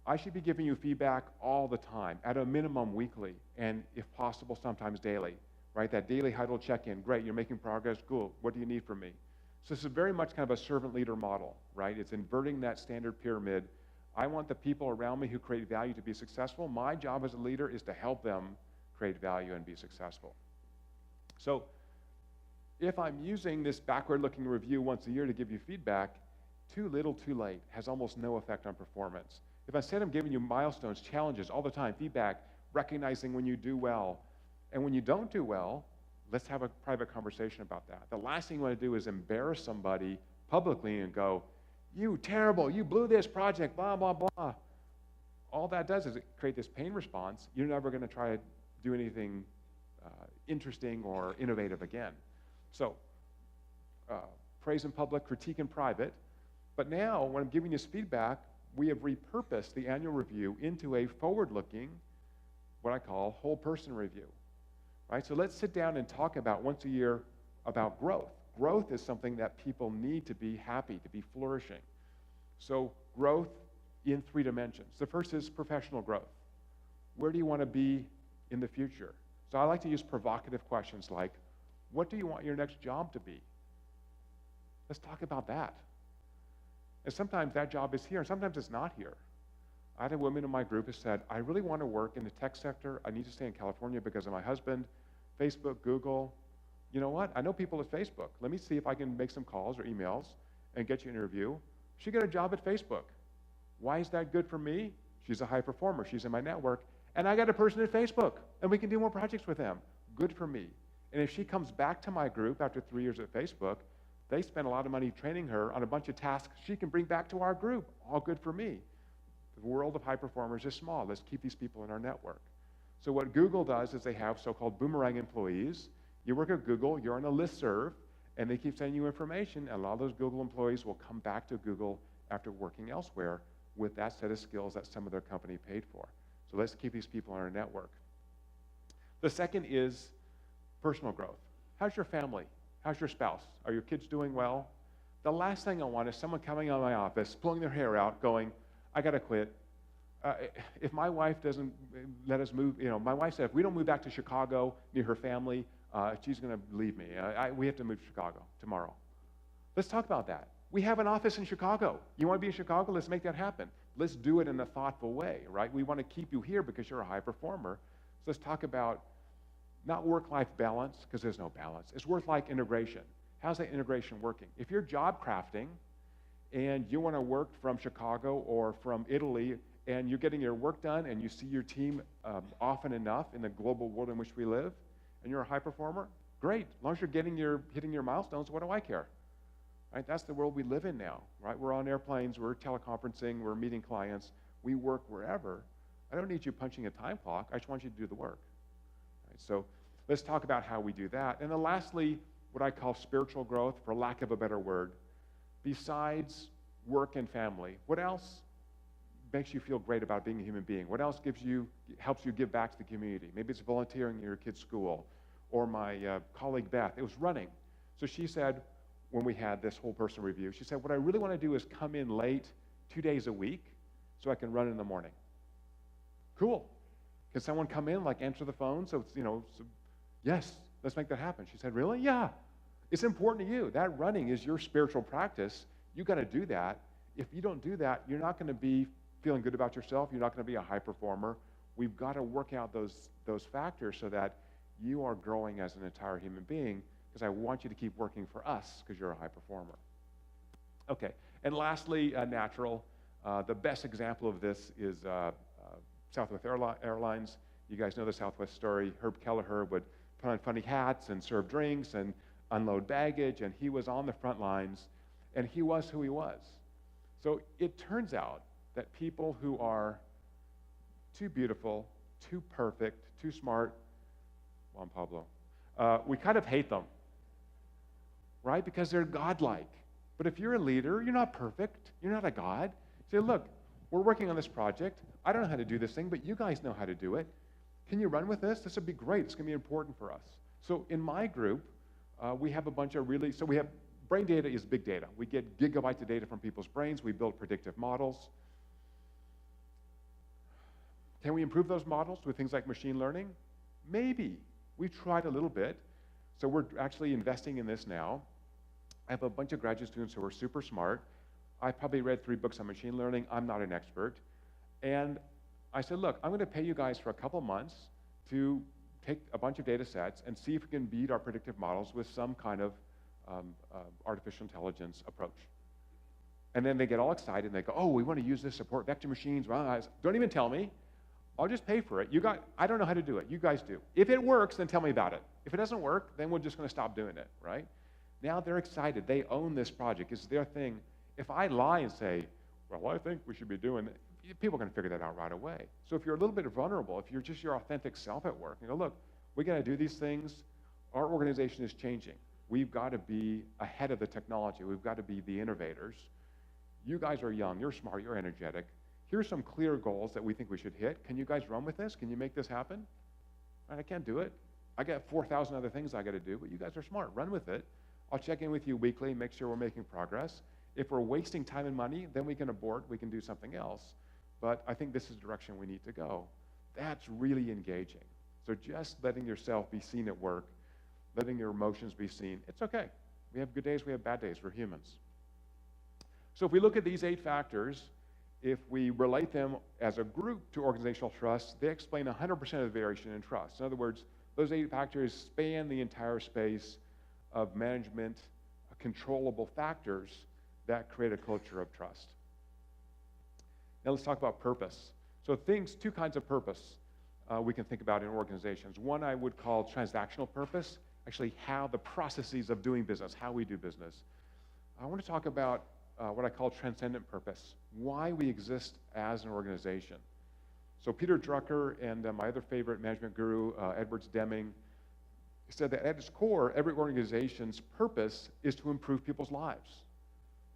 I should be giving you feedback all the time, at a minimum weekly, and if possible, sometimes daily, right? That daily huddle check-in, great, you're making progress, cool, what do you need from me? So this is very much kind of a servant leader model, right? It's inverting that standard pyramid. I want the people around me who create value to be successful. My job as a leader is to help them create value and be successful. So if I'm using this backward-looking review once a year to give you feedback, too little, too late has almost no effect on performance. If instead I'm giving you milestones, challenges all the time, feedback, recognizing when you do well, and when you don't do well, let's have a private conversation about that. The last thing you want to do is embarrass somebody publicly and go, you terrible, you blew this project, blah, blah, blah. All that does is it create this pain response. You're never going to try to do anything interesting or innovative again. So, praise in public, critique in private. But now, when I'm giving this feedback, we have repurposed the annual review into a forward-looking, what I call whole person review, right? So let's sit down and talk about once a year about growth. Growth is something that people need to be happy, to be flourishing. So growth in 3 dimensions. The first is professional growth. Where do you want to be in the future? So I like to use provocative questions like, what do you want your next job to be? Let's talk about that. And sometimes that job is here, and sometimes it's not here. I had a woman in my group who said, I really want to work in the tech sector. I need to stay in California because of my husband. Facebook, Google. You know what? I know people at Facebook. Let me see if I can make some calls or emails and get you an interview. She got a job at Facebook. Why is that good for me? She's a high performer. She's in my network. And I got a person at Facebook, and we can do more projects with them. Good for me. And if she comes back to my group after 3 years at Facebook, they spend a lot of money training her on a bunch of tasks she can bring back to our group. All good for me. The world of high performers is small. Let's keep these people in our network. So what Google does is they have so-called boomerang employees. You work at Google, you're on a listserv, and they keep sending you information, and a lot of those Google employees will come back to Google after working elsewhere with that set of skills that some of their company paid for. So let's keep these people in our network. The second is personal growth. How's your family? How's your spouse? Are your kids doing well? The last thing I want is someone coming out of my office, pulling their hair out, going, I gotta quit. If my wife doesn't let us move, my wife said, if we don't move back to Chicago near her family, she's gonna leave me. We have to move to Chicago tomorrow. Let's talk about that. We have an office in Chicago. You wanna be in Chicago? Let's make that happen. Let's do it in a thoughtful way, right? We wanna keep you here because you're a high performer. So let's talk about not work-life balance, because there's no balance. It's work-life integration. How's that integration working? If you're job crafting and you want to work from Chicago or from Italy and you're getting your work done and you see your team often enough in the global world in which we live and you're a high performer, great. As long as you're hitting your milestones, what do I care? Right? That's the world we live in now, right? We're on airplanes, we're teleconferencing, we're meeting clients, we work wherever. I don't need you punching a time clock. I just want you to do the work. So let's talk about how we do that. And then lastly, what I call spiritual growth, for lack of a better word. Besides work and family, what else makes you feel great about being a human being? What else helps you give back to the community? Maybe it's volunteering in your kid's school. Or my colleague Beth, it was running. So she said, when we had this whole person review, she said, what I really want to do is come in late 2 days a week so I can run in the morning. Cool. Can someone come in, answer the phone? So it's, yes, let's make that happen. She said, really? Yeah. It's important to you. That running is your spiritual practice. You got to do that. If you don't do that, you're not going to be feeling good about yourself. You're not going to be a high performer. We've got to work out those factors so that you are growing as an entire human being, because I want you to keep working for us because you're a high performer. Okay. And lastly, natural. The best example of this is Southwest Airlines. You guys know the Southwest story. Herb Kelleher would put on funny hats and serve drinks and unload baggage, and he was on the front lines, and he was who he was. So it turns out that people who are too beautiful, too perfect, too smart, Juan Pablo, we kind of hate them, right? Because they're godlike. But if you're a leader, you're not perfect. You're not a god. Say, look, we're working on this project. I don't know how to do this thing, but you guys know how to do it. Can you run with this? This would be great. It's going to be important for us. So in my group, we have a bunch of so we have brain data is big data. We get gigabytes of data from people's brains. We build predictive models. Can we improve those models with things like machine learning? Maybe. We've tried a little bit. So we're actually investing in this now. I have a bunch of graduate students who are super smart. I probably read 3 books on machine learning. I'm not an expert. And I said, look, I'm going to pay you guys for a couple months to take a bunch of data sets and see if we can beat our predictive models with some kind of artificial intelligence approach. And then they get all excited and they go, oh, we want to use this, support vector machines. Well, don't even tell me. I'll just pay for it. I don't know how to do it. You guys do. If it works, then tell me about it. If it doesn't work, then we're just going to stop doing it, right? Now they're excited. They own this project. It's their thing. If I lie and say, well, I think we should be doing it, people can figure that out right away. So if you're a little bit vulnerable, if you're just your authentic self at work, you go, look, We got to do these things. Our organization is changing. We've got to be ahead of the technology. We've got to be the innovators. You guys are young, you're smart, you're energetic. Here's some clear goals that we think we should hit. Can you guys run with this? Can you make this happen? I can't do it. I got 4,000 other things I got to do, but you guys are smart. Run with it. I'll check in with you weekly, make sure we're making progress. If we're wasting time and money, then we can abort, we can do something else. But I think this is the direction we need to go. That's really engaging. So just letting yourself be seen at work, letting your emotions be seen, it's okay. We have good days, we have bad days, we're humans. So if we look at these 8 factors, if we relate them as a group to organizational trust, they explain 100% of the variation in trust. In other words, those 8 factors span the entire space of management, controllable factors that create a culture of trust. Now let's talk about purpose. So 2 kinds of purpose we can think about in organizations. One I would call transactional purpose, actually how the processes of doing business, how we do business. I want to talk about what I call transcendent purpose, why we exist as an organization. So Peter Drucker and my other favorite management guru, Edwards Deming, said that at its core, every organization's purpose is to improve people's lives,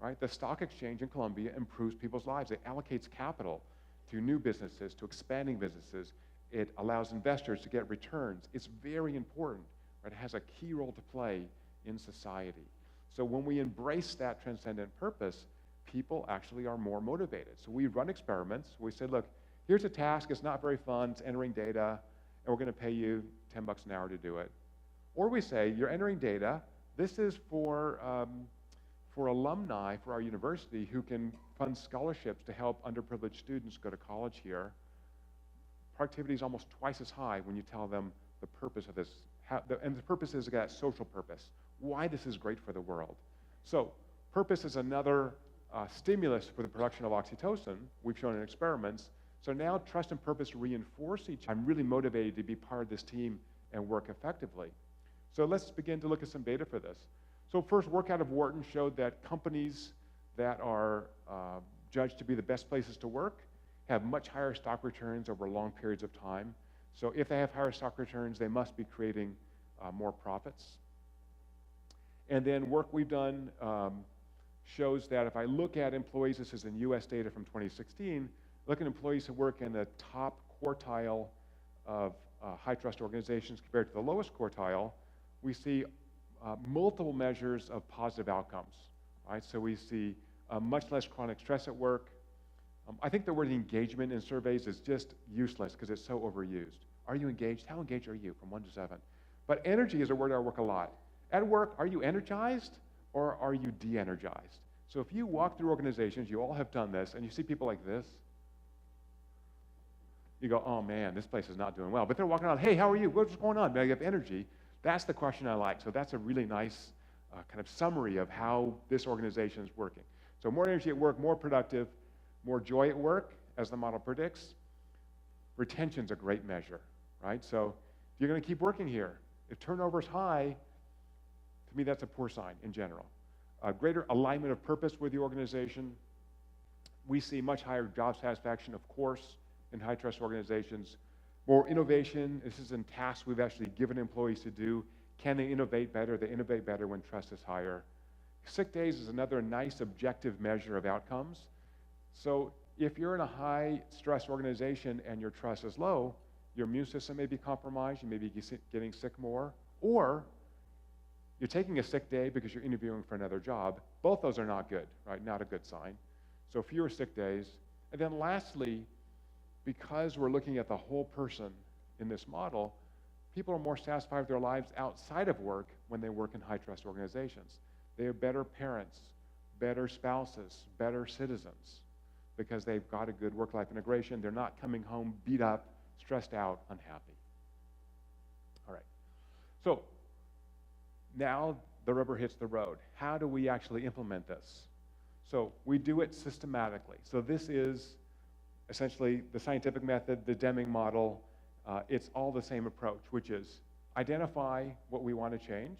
right? The stock exchange in Colombia improves people's lives. It allocates capital to new businesses, to expanding businesses. It allows investors to get returns. It's very important, right? It has a key role to play in society. So when we embrace that transcendent purpose, people actually are more motivated. So we run experiments. We say, look, here's a task. It's not very fun. It's entering data, and we're going to pay you $10 an hour to do it. Or we say, you're entering data. This is for alumni for our university who can fund scholarships to help underprivileged students go to college here. Productivity is almost twice as high when you tell them the purpose of this. And the purpose is that social purpose, why this is great for the world. So purpose is another stimulus for the production of oxytocin, we've shown in experiments. So now trust and purpose reinforce each other. I'm really motivated to be part of this team and work effectively. So let's begin to look at some data for this. So first, work out of Wharton showed that companies that are judged to be the best places to work have much higher stock returns over long periods of time. So if they have higher stock returns, they must be creating more profits. And then work we've done shows that if I look at employees, this is in US data from 2016, look at employees who work in the top quartile of high trust organizations compared to the lowest quartile, we see multiple measures of positive outcomes, right? So we see much less chronic stress at work. I think the word engagement in surveys is just useless because it's so overused. Are you engaged? How engaged are you from 1 to 7? But energy is a word I work a lot. At work, are you energized or are you de-energized? So if you walk through organizations, you all have done this, and you see people like this, you go, oh man, this place is not doing well. But they're walking around, hey, how are you? What's going on? You have energy. That's the question I like. So that's a really nice kind of summary of how this organization is working. So more energy at work, more productive, more joy at work, as the model predicts. Retention's a great measure, right? So if you're going to keep working here, if turnover's high, to me that's a poor sign in general. Greater alignment of purpose with the organization. We see much higher job satisfaction, of course, in high trust organizations. More innovation. This is in tasks we've actually given employees to do. Can they innovate better? They innovate better when trust is higher. Sick days is another nice objective measure of outcomes. So if you're in a high stress organization and your trust is low, your immune system may be compromised, you may be getting sick more, or you're taking a sick day because you're interviewing for another job. Both those are not good, right? Not a good sign. So fewer sick days. And then lastly, because we're looking at the whole person in this model, people are more satisfied with their lives outside of work when they work in high trust organizations. They are better parents, better spouses, better citizens, because they've got a good work-life integration. They're not coming home beat up, stressed out, unhappy. All right. So now the rubber hits the road. How do we actually implement this? So we do it systematically. So this is essentially the scientific method, the Deming model. It's all the same approach, which is identify what we want to change,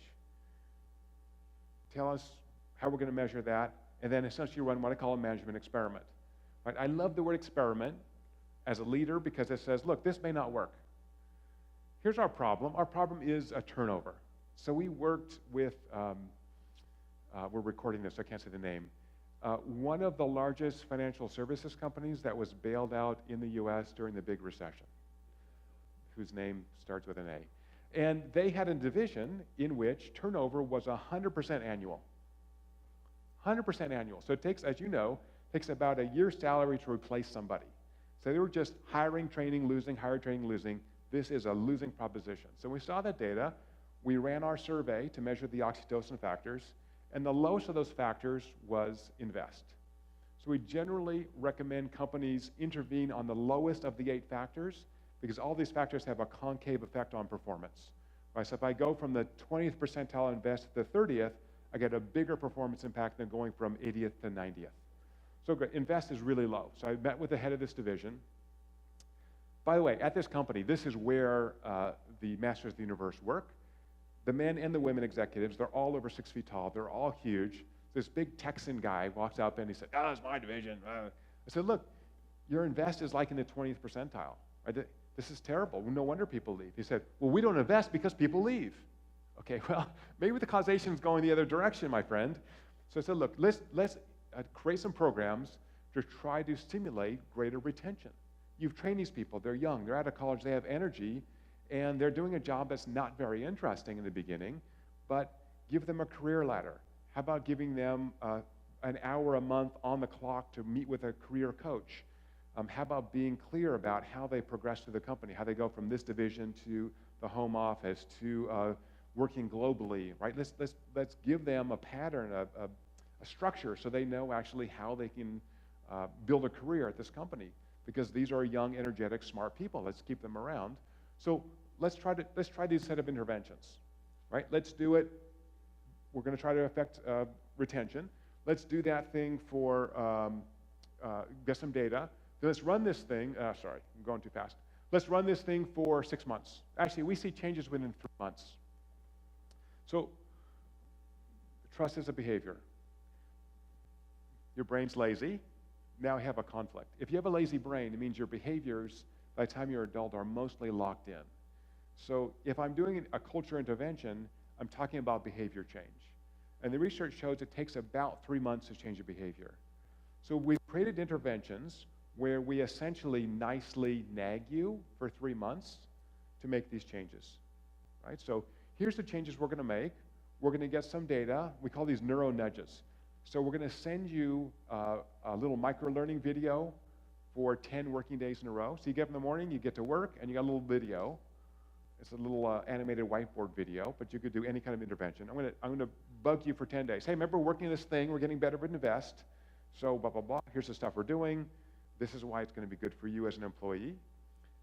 tell us how we're going to measure that, and then essentially run what I call a management experiment. Right? I love the word experiment as a leader because it says, look, this may not work. Here's our problem. Our problem is a turnover. So we worked with, we're recording this, so I can't say the name, one of the largest financial services companies that was bailed out in the US during the big recession, whose name starts with an A. And they had a division in which turnover was 100% annual. 100% annual. So it takes, as you know, takes about a year's salary to replace somebody. So they were just hiring, training, losing, hire, training, losing. This is a losing proposition. So we saw that data. We ran our survey to measure the oxytocin factors, and the lowest of those factors was invest. So we generally recommend companies intervene on the lowest of the 8 factors, because all these factors have a concave effect on performance. Right? So if I go from the 20th percentile invest to the 30th, I get a bigger performance impact than going from 80th to 90th. So great. Invest is really low. So I met with the head of this division. By the way, at this company, this is where the masters of the universe work. The men and the women executives, they're all over 6 feet tall. They're all huge. This big Texan guy walks out there and he said, "Oh, it's my division." I said, "Look, your invest is like in the 20th percentile. Right? This is terrible. No wonder people leave." He said, "Well, we don't invest because people leave." Okay, well, maybe the causation is going the other direction, my friend. So I said, look, let's create some programs to try to stimulate greater retention. You've trained these people. They're young. They're out of college. They have energy. And they're doing a job that's not very interesting in the beginning, but give them a career ladder. How about giving them an hour a month on the clock to meet with a career coach? How about being clear about how they progress through the company, how they go from this division to the home office to working globally, right? Let's give them a pattern, a structure, so they know actually how they can build a career at this company, because these are young, energetic, smart people. Let's keep them around. So let's try these set of interventions, right? Let's do it. We're going to try to affect retention. Let's do that thing for get some data. Let's run this thing. Sorry, I'm going too fast. Let's run this thing for 6 months. Actually, we see changes within 3 months. So trust is a behavior. Your brain's lazy. Now you have a conflict. If you have a lazy brain, it means your behaviors, by the time you're an adult, are mostly locked in. So if I'm doing a culture intervention, I'm talking about behavior change. And the research shows it takes about 3 months to change a behavior. So we've created interventions where we essentially nicely nag you for 3 months to make these changes, right? So here's the changes we're going to make. We're going to get some data. We call these neuro nudges. So we're going to send you a little micro-learning video for 10 working days in a row. So you get up in the morning, you get to work, and you got a little video. It's a little animated whiteboard video, but you could do any kind of intervention. I'm going to bug you for 10 days. Hey, remember, we're working this thing. We're getting better at invest. So blah, blah, blah. Here's the stuff we're doing. This is why it's going to be good for you as an employee.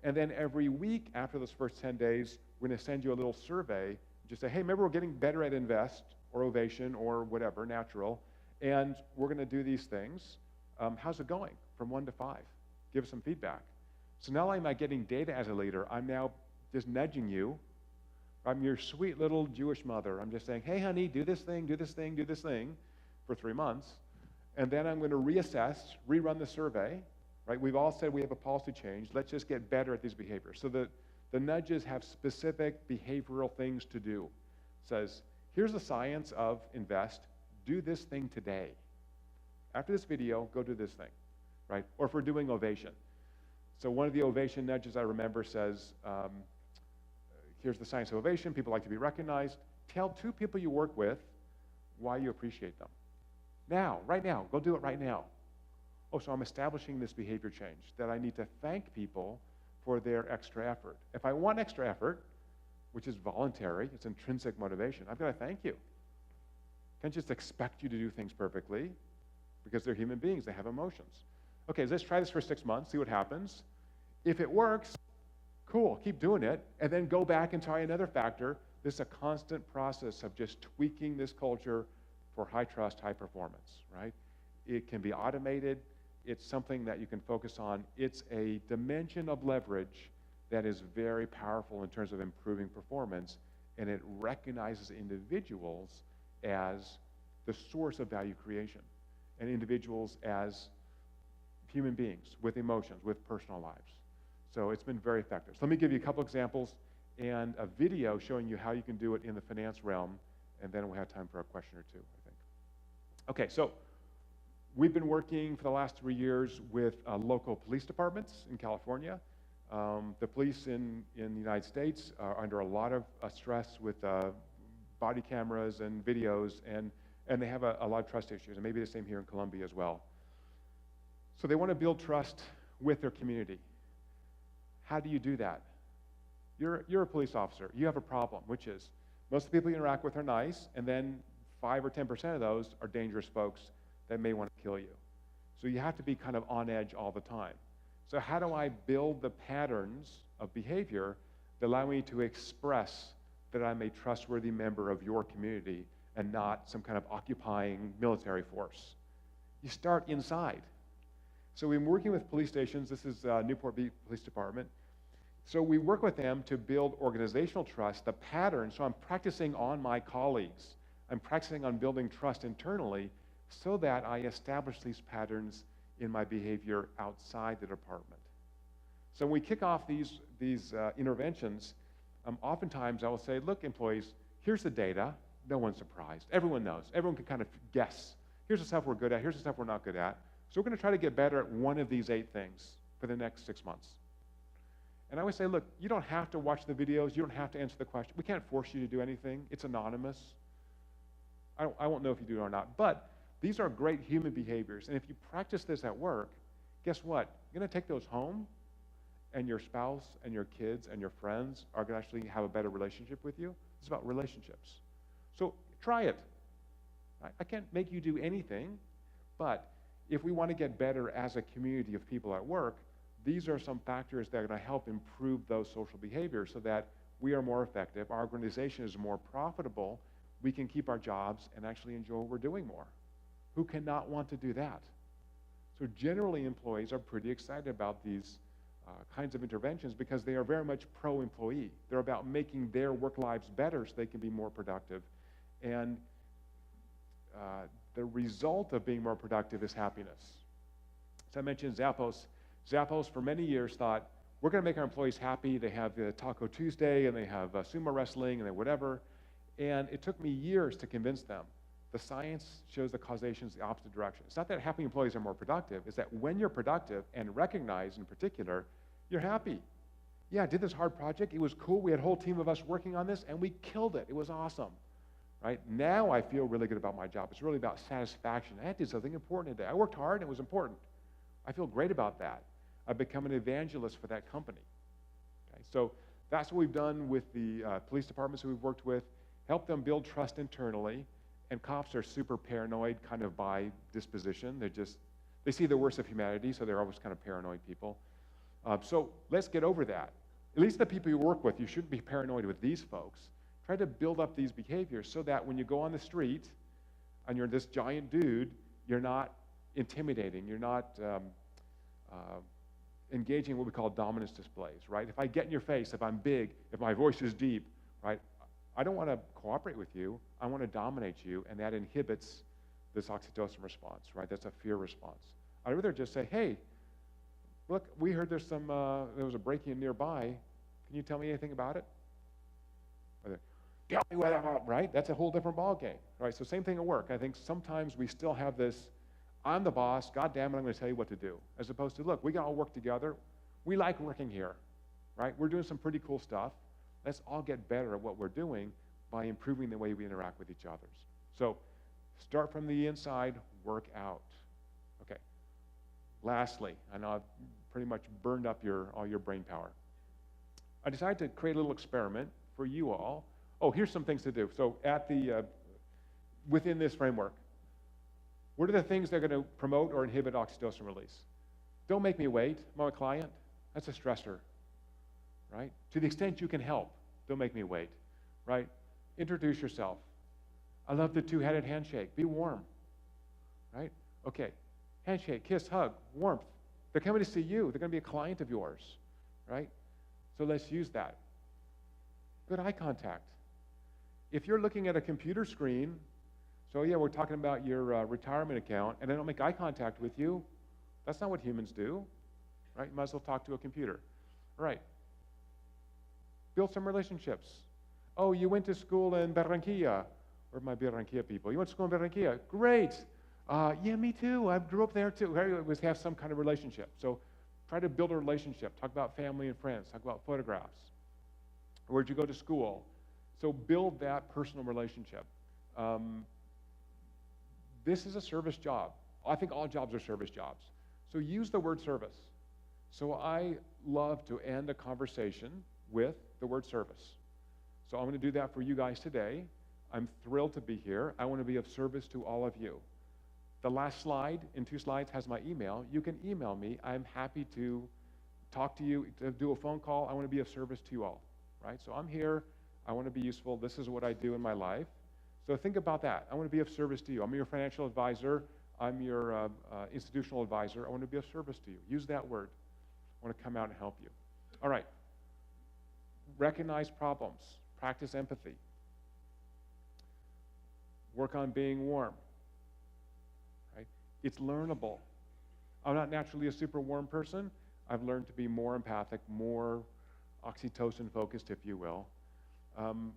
And then every week after those first 10 days, we're going to send you a little survey. Just say, hey, remember, we're getting better at invest or ovation or whatever, natural. And we're going to do these things. How's it going from 1 to 5? Give us some feedback. So not only am I getting data as a leader, I'm now just nudging you. I'm your sweet little Jewish mother. I'm just saying, hey, honey, do this thing, do this thing, do this thing for 3 months. And then I'm going to reassess, rerun the survey. Right? We've all said we have a policy change. Let's just get better at these behaviors. So the nudges have specific behavioral things to do. It says, here's the science of invest. Do this thing today. After this video, go do this thing. Right? Or if we're doing ovation. So one of the ovation nudges I remember says, here's the science of ovation. People like to be recognized. Tell 2 people you work with why you appreciate them. Now, right now. Go do it right now. Oh, so I'm establishing this behavior change, that I need to thank people for their extra effort. If I want extra effort, which is voluntary, it's intrinsic motivation, I've got to thank you. I can't just expect you to do things perfectly, because they're human beings, they have emotions. Okay, let's try this for 6 months, see what happens. If it works, cool, keep doing it, and then go back and try another factor. This is a constant process of just tweaking this culture for high trust, high performance, right? It can be automated. It's something that you can focus on. It's a dimension of leverage that is very powerful in terms of improving performance, and it recognizes individuals as the source of value creation, and individuals as human beings with emotions, with personal lives. So it's been very effective. So let me give you a couple examples, and a video showing you how you can do it in the finance realm, and then we'll have time for a question or two, I think. Okay, so we've been working for the last 3 years with local police departments in California. The police in the United States are under a lot of stress with body cameras and videos, and they have a lot of trust issues, and maybe the same here in Colombia as well. So they want to build trust with their community. How do you do that? You're a police officer. You have a problem, which is most of the people you interact with are nice, and then 5 or 10% of those are dangerous folks that may want to kill you. So you have to be kind of on edge all the time. So how do I build the patterns of behavior that allow me to express that I'm a trustworthy member of your community and not some kind of occupying military force? You start inside. So we've been working with police stations. This is Newport Beach Police Department. So we work with them to build organizational trust, the pattern. So I'm practicing on my colleagues. I'm practicing on building trust internally so that I establish these patterns in my behavior outside the department. So when we kick off these interventions, oftentimes I will say, look, employees, here's the data. No one's surprised. Everyone knows. Everyone can kind of guess. Here's the stuff we're good at. Here's the stuff we're not good at. So we're going to try to get better at one of these 8 things for the next 6 months. And I always say, look, you don't have to watch the videos. You don't have to answer the question. We can't force you to do anything. It's anonymous. I won't know if you do it or not. But these are great human behaviors. And if you practice this at work, guess what? You're going to take those home, and your spouse and your kids and your friends are going to actually have a better relationship with you. It's about relationships. So try it. I can't make you do anything, but if we want to get better as a community of people at work, these are some factors that are going to help improve those social behaviors so that we are more effective, our organization is more profitable, we can keep our jobs and actually enjoy what we're doing more. Who cannot want to do that? So generally, employees are pretty excited about these kinds of interventions because they are very much pro-employee. They're about making their work lives better so they can be more productive. And the result of being more productive is happiness. So I mentioned Zappos. Zappos for many years thought, we're going to make our employees happy. They have the Taco Tuesday, and they have sumo wrestling, and they whatever. And it took me years to convince them. The science shows the causation is the opposite direction. It's not that happy employees are more productive. It's that when you're productive, and recognized in particular, you're happy. Yeah, I did this hard project. It was cool. We had a whole team of us working on this, and we killed it. It was awesome. Right? Now I feel really good about my job. It's really about satisfaction. I did something important today. I worked hard, and it was important. I feel great about that. I've become an evangelist for that company. Okay? So that's what we've done with the police departments that we've worked with, help them build trust internally. And cops are super paranoid kind of by disposition. They see the worst of humanity, so they're always kind of paranoid people. So let's get over that. At least the people you work with, you shouldn't be paranoid with these folks. Try to build up these behaviors so that when you go on the street and you're this giant dude, you're not intimidating. You're not engaging in what we call dominance displays, right? If I get in your face, if I'm big, if my voice is deep, right? I don't want to cooperate with you. I want to dominate you, and that inhibits this oxytocin response, right? That's a fear response. I'd rather just say, hey, look, we heard there was a break-in nearby. Can you tell me anything about it? Tell me what I'm up, right? That's a whole different ballgame, right? So same thing at work. I think sometimes we still have this, I'm the boss, God damn it, I'm going to tell you what to do. As opposed to, look, we can all work together. We like working here, right? We're doing some pretty cool stuff. Let's all get better at what we're doing by improving the way we interact with each other. So start from the inside, work out. Okay. Lastly, I know I've pretty much burned up all your brain power. I decided to create a little experiment for you all. Oh, here's some things to do. So within this framework, what are the things that are going to promote or inhibit oxytocin release? Don't make me wait. I'm a client. That's a stressor. Right? To the extent you can help, don't make me wait, right? Introduce yourself. I love the two-headed handshake. Be warm, right? Okay, handshake, kiss, hug, warmth. They're coming to see you. They're going to be a client of yours, right? So let's use that. Good eye contact. If you're looking at a computer screen, so yeah, we're talking about your retirement account, and I don't make eye contact with you, that's not what humans do, right? You might as well talk to a computer. All right. Build some relationships. Oh, you went to school in Barranquilla. Where are my Barranquilla people? You went to school in Barranquilla. Great. Yeah, me too. I grew up there too. We have some kind of relationship. So try to build a relationship. Talk about family and friends. Talk about photographs. Where'd you go to school? So build that personal relationship. This is a service job. I think all jobs are service jobs. So use the word service. So I love to end a conversation with the word service. So I'm going to do that for you guys today. I'm thrilled to be here. I want to be of service to all of you. The last slide, in 2 slides, has my email. You can email me. I'm happy to talk to you, to do a phone call. I want to be of service to you all, right? So I'm here. I want to be useful. This is what I do in my life. So think about that. I want to be of service to you. I'm your financial advisor. I'm your institutional advisor. I want to be of service to you. Use that word. I want to come out and help you. All right. Recognize problems. Practice empathy. Work on being warm. Right? It's learnable. I'm not naturally a super warm person. I've learned to be more empathic, more oxytocin focused, if you will. And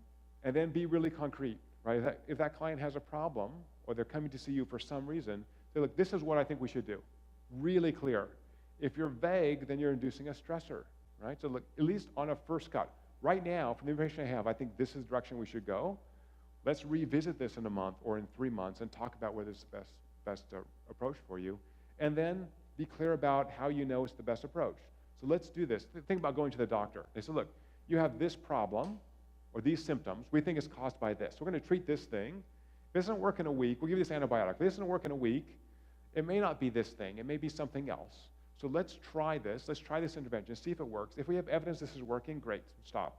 then be really concrete, right? If that client has a problem or they're coming to see you for some reason, say, look, this is what I think we should do. Really clear. If you're vague, then you're inducing a stressor, right? So look, at least on a first cut. Right now, from the information I have, I think this is the direction we should go. Let's revisit this in a month or in 3 months and talk about whether it's the best approach for you. And then be clear about how you know it's the best approach. So let's do this. Think about going to the doctor. They say, look, you have this problem or these symptoms. We think it's caused by this. We're going to treat this thing. If it doesn't work in a week, we'll give you this antibiotic. If it doesn't work in a week, it may not be this thing. It may be something else. So let's try this. Let's try this intervention, see if it works. If we have evidence this is working, great, stop.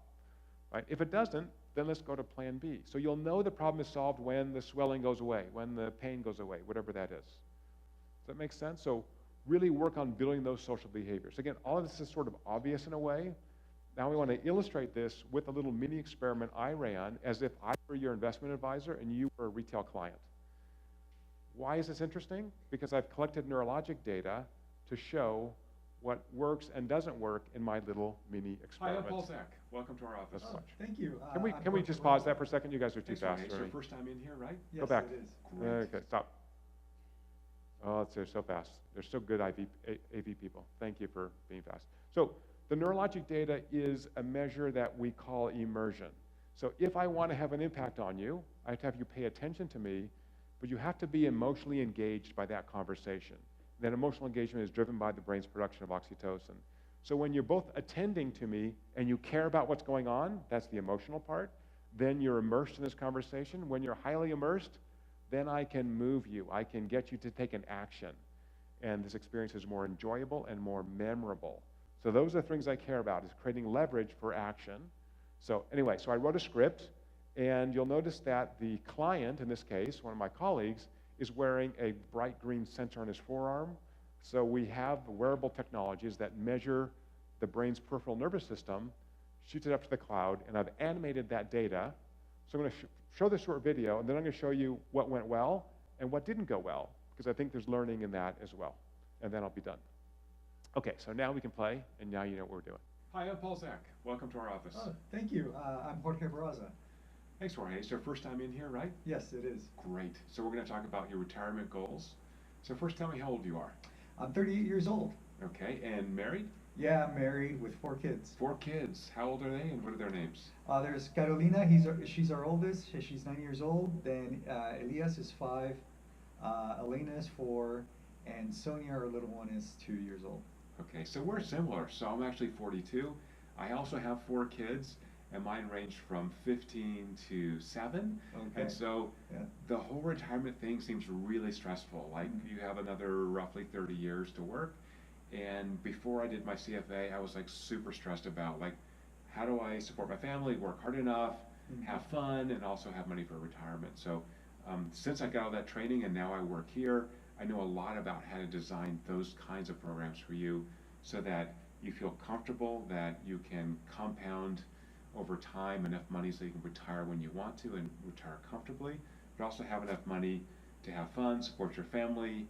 Right? If it doesn't, then let's go to plan B. So you'll know the problem is solved when the swelling goes away, when the pain goes away, whatever that is. Does that make sense? So really work on building those social behaviors. Again, all of this is sort of obvious in a way. Now we want to illustrate this with a little mini experiment I ran as if I were your investment advisor and you were a retail client. Why is this interesting? Because I've collected neurologic data to show what works and doesn't work in my little mini experiment. Hi, I'm Paul Zach. Welcome to our office. Thank you. Can we just pause that for a second? You guys are too fast. It's your first time in here, right? Yes, Go back. it is. Great. Okay, stop. Oh, they're so fast. They're so good AV people. Thank you for being fast. So the neurologic data is a measure that we call immersion. So if I want to have an impact on you, I have to have you pay attention to me, but you have to be emotionally engaged by that conversation. That emotional engagement is driven by the brain's production of oxytocin. So when you're both attending to me and you care about what's going on, that's the emotional part, then you're immersed in this conversation. When you're highly immersed, then I can move you. I can get you to take an action. And this experience is more enjoyable and more memorable. So those are the things I care about, is creating leverage for action. So anyway, so I wrote a script, and you'll notice that the client, in this case, one of my colleagues, is wearing a bright green sensor on his forearm. So we have wearable technologies that measure the brain's peripheral nervous system, shoots it up to the cloud, and I've animated that data. So I'm going to show this short video, and then I'm going to show you what went well and what didn't go well, because I think there's learning in that as well. And then I'll be done. Okay, so now we can play, and now you know what we're doing. Hi, I'm Paul Zach. Welcome to our office. Oh, thank you. I'm Jorge Barraza. Thanks, Jorge. It's your first time in here, right? Yes, it is. Great. So we're going to talk about your retirement goals. So first, tell me how old you are. I'm 38 years old. Okay, and married? Yeah, I'm married with 4 kids. 4 kids. How old are they, and what are their names? There's Carolina. She's our oldest. She's 9 years old. Then Elias is 5. Elena is 4. And Sonia, our little one, is 2 years old. Okay, so we're similar. So I'm actually 42. I also have 4 kids, and mine range from 15 to 7. Okay. And so Yeah. the whole retirement thing seems really stressful. Like you have another roughly 30 years to work. And before I did my CFA, I was like super stressed about like, how do I support my family, work hard enough, have fun, and also have money for retirement. So since I got all that training and now I work here, I know a lot about how to design those kinds of programs for you so that you feel comfortable, that you can compound over time enough money so you can retire when you want to and retire comfortably, but also have enough money to have fun, support your family,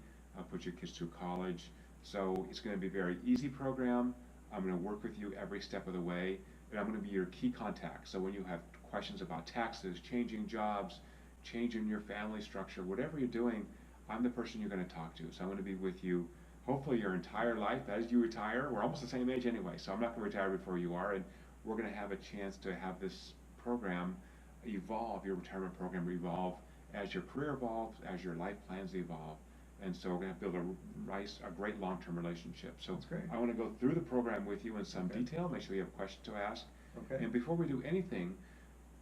put your kids through college. So it's going to be a very easy program. I'm going to work with you every step of the way and I'm going to be your key contact. So when you have questions about taxes, changing jobs, changing your family structure, whatever you're doing, I'm the person you're going to talk to. So I'm going to be with you hopefully your entire life as you retire. We're almost the same age anyway, so I'm not going to retire before you are, and we're going to have a chance to have this program evolve, your retirement program evolve as your career evolves, as your life plans evolve. And so we're going to build a great long-term relationship. So That's great. I want to go through the program with you in some Okay. detail, make sure you have questions to ask. Okay. And before we do anything,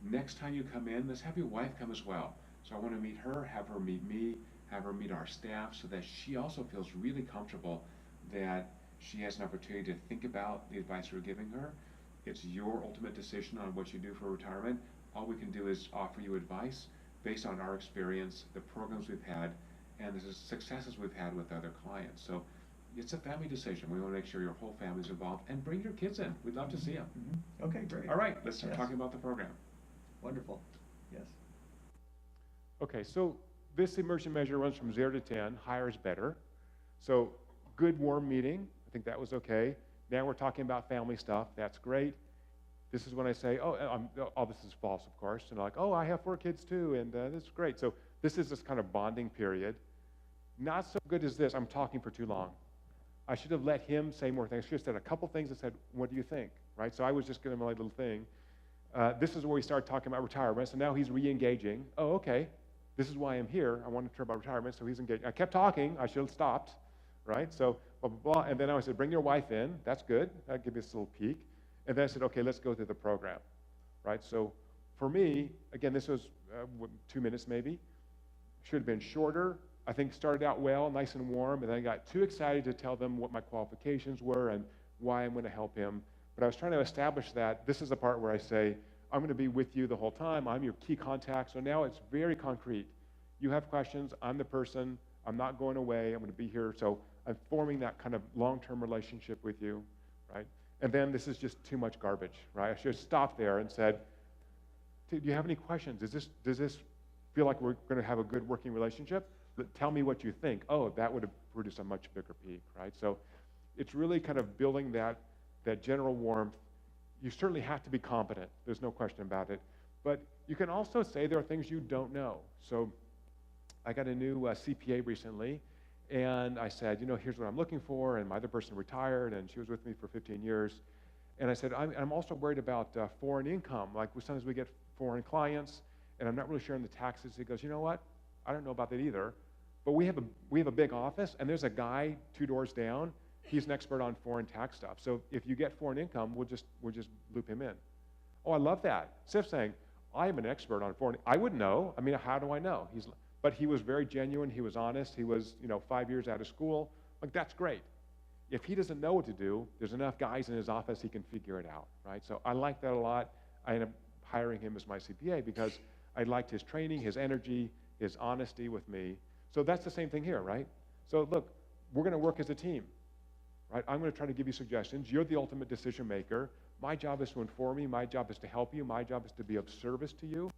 next time you come in, let's have your wife come as well. So I want to meet her, have her meet me, have her meet our staff so that she also feels really comfortable that she has an opportunity to think about the advice we're giving her. It's your ultimate decision on what you do for retirement. All we can do is offer you advice based on our experience, the programs we've had, and the successes we've had with other clients. So it's a family decision. We want to make sure your whole family's involved, and bring your kids in. We'd love to see them. Mm-hmm. Okay, great. All right, let's start Yes. talking about the program. Wonderful. Yes. Okay, so this immersion measure runs from 0 to 10. Higher is better. So good, warm meeting. I think that was okay. Now we're talking about family stuff. That's great. This is when I say, all this is false, of course. And like, oh, I have 4 kids too, and this is great. So this is this kind of bonding period. Not so good as this. I'm talking for too long. I should have let him say more things. I should have said a couple things and said, what do you think? Right? So I was just giving him a little thing. This is where we started talking about retirement. So now he's re-engaging. Oh, okay. This is why I'm here. I want to talk about retirement. So he's engaged. I kept talking. I should have stopped. Right? So blah, blah, blah. And then I said, bring your wife in. That's good. That'll give you this little peek. And then I said, okay, let's go through the program. Right? So for me, again, this was 2 minutes maybe. Should have been shorter. I think started out well, nice and warm, and then I got too excited to tell them what my qualifications were and why I'm going to help him. But I was trying to establish that. This is the part where I say, I'm going to be with you the whole time. I'm your key contact. So now it's very concrete. You have questions. I'm the person. I'm not going away. I'm going to be here. So I'm forming that kind of long-term relationship with you, right? And then this is just too much garbage, right? I should have stopped there and said, do you have any questions? Does this feel like we're going to have a good working relationship? Tell me what you think. Oh, that would have produced a much bigger peak, right? So it's really kind of building that general warmth. You certainly have to be competent. There's no question about it. But you can also say there are things you don't know. So I got a new CPA recently, and I said, here's what I'm looking for, and my other person retired, and she was with me for 15 years. And I said, I'm also worried about foreign income. Like sometimes we get foreign clients, and I'm not really sure on the taxes. He goes, you know what? I don't know about that either. But we have a big office, and there's a guy 2 doors down. He's an expert on foreign tax stuff. So if you get foreign income, we'll just loop him in. Oh, I love that. Instead of saying, I am an expert on foreign, I wouldn't know. I mean, how do I know? But he was very genuine. He was honest. He was, 5 years out of school. Like, that's great. If he doesn't know what to do, there's enough guys in his office he can figure it out, right? So I like that a lot. I ended up hiring him as my CPA because I liked his training, his energy, his honesty with me. So that's the same thing here, right? So look, we're going to work as a team, right? I'm going to try to give you suggestions. You're the ultimate decision maker. My job is to inform you. My job is to help you. My job is to be of service to you.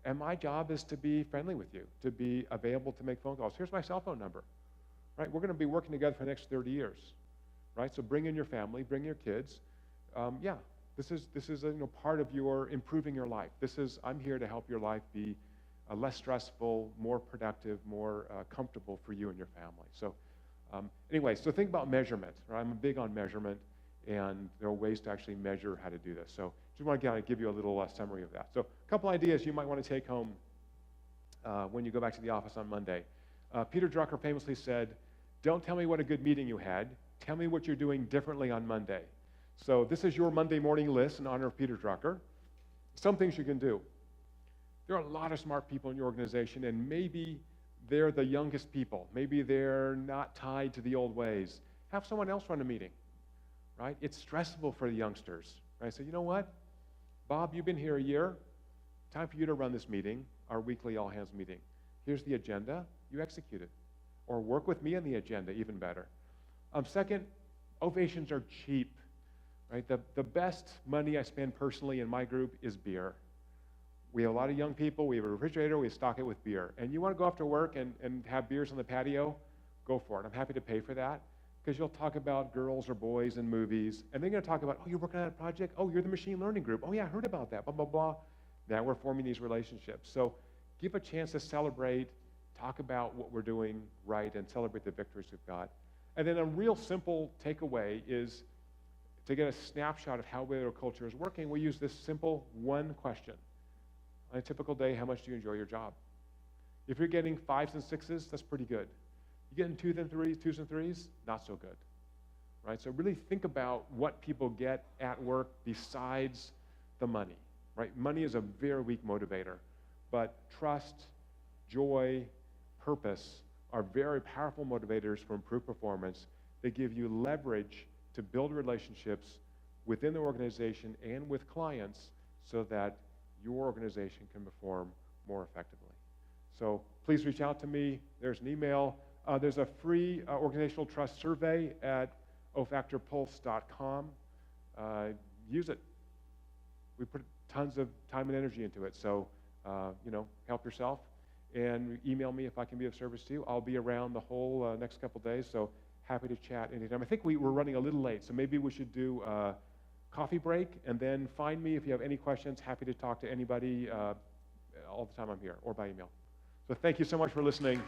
And my job is to be friendly with you, to be available to make phone calls. Here's my cell phone number, right? We're going to be working together for the next 30 years, right? So bring in your family, bring your kids. This is part of your improving your life. I'm here to help your life be less stressful, more productive, more comfortable for you and your family. So anyway, so think about measurement. Right? I'm big on measurement, and there are ways to actually measure how to do this. So just want to give you a little summary of that. So a couple ideas you might want to take home when you go back to the office on Monday. Peter Drucker famously said, don't tell me what a good meeting you had. Tell me what you're doing differently on Monday. So this is your Monday morning list in honor of Peter Drucker. Some things you can do. There are a lot of smart people in your organization, and maybe they're the youngest people. Maybe they're not tied to the old ways. Have someone else run a meeting, right? It's stressful for the youngsters, right? So you know what? Bob, you've been here a year. Time for you to run this meeting, our weekly all-hands meeting. Here's the agenda. You execute it. Or work with me on the agenda, even better. Second, ovations are cheap, right? The best money I spend personally in my group is beer. We have a lot of young people. We have a refrigerator. We stock it with beer. And you want to go after work and have beers on the patio? Go for it. I'm happy to pay for that because you'll talk about girls or boys in movies, and they're going to talk about, oh, you're working on that project? Oh, you're the machine learning group. Oh, yeah, I heard about that, blah, blah, blah. Now we're forming these relationships. So give a chance to celebrate, talk about what we're doing right, and celebrate the victories we've got. And then a real simple takeaway is to get a snapshot of how Whaler culture is working. We use this simple one question. On a typical day, how much do you enjoy your job? If you're getting 5s and 6s, that's pretty good. You're getting 2s and 3s, not so good. Right? So really think about what people get at work besides the money. Right? Money is a very weak motivator, but trust, joy, purpose are very powerful motivators for improved performance. They give you leverage to build relationships within the organization and with clients so that your organization can perform more effectively. So please reach out to me. There's an email. There's a free organizational trust survey at ofactorpulse.com. Use it. We put tons of time and energy into it. So, help yourself and email me if I can be of service to you. I'll be around the whole next couple days, so happy to chat anytime. I think we're running a little late, so maybe we should do a coffee break and then find me if you have any questions. Happy to talk to anybody all the time I'm here or by email. So thank you so much for listening.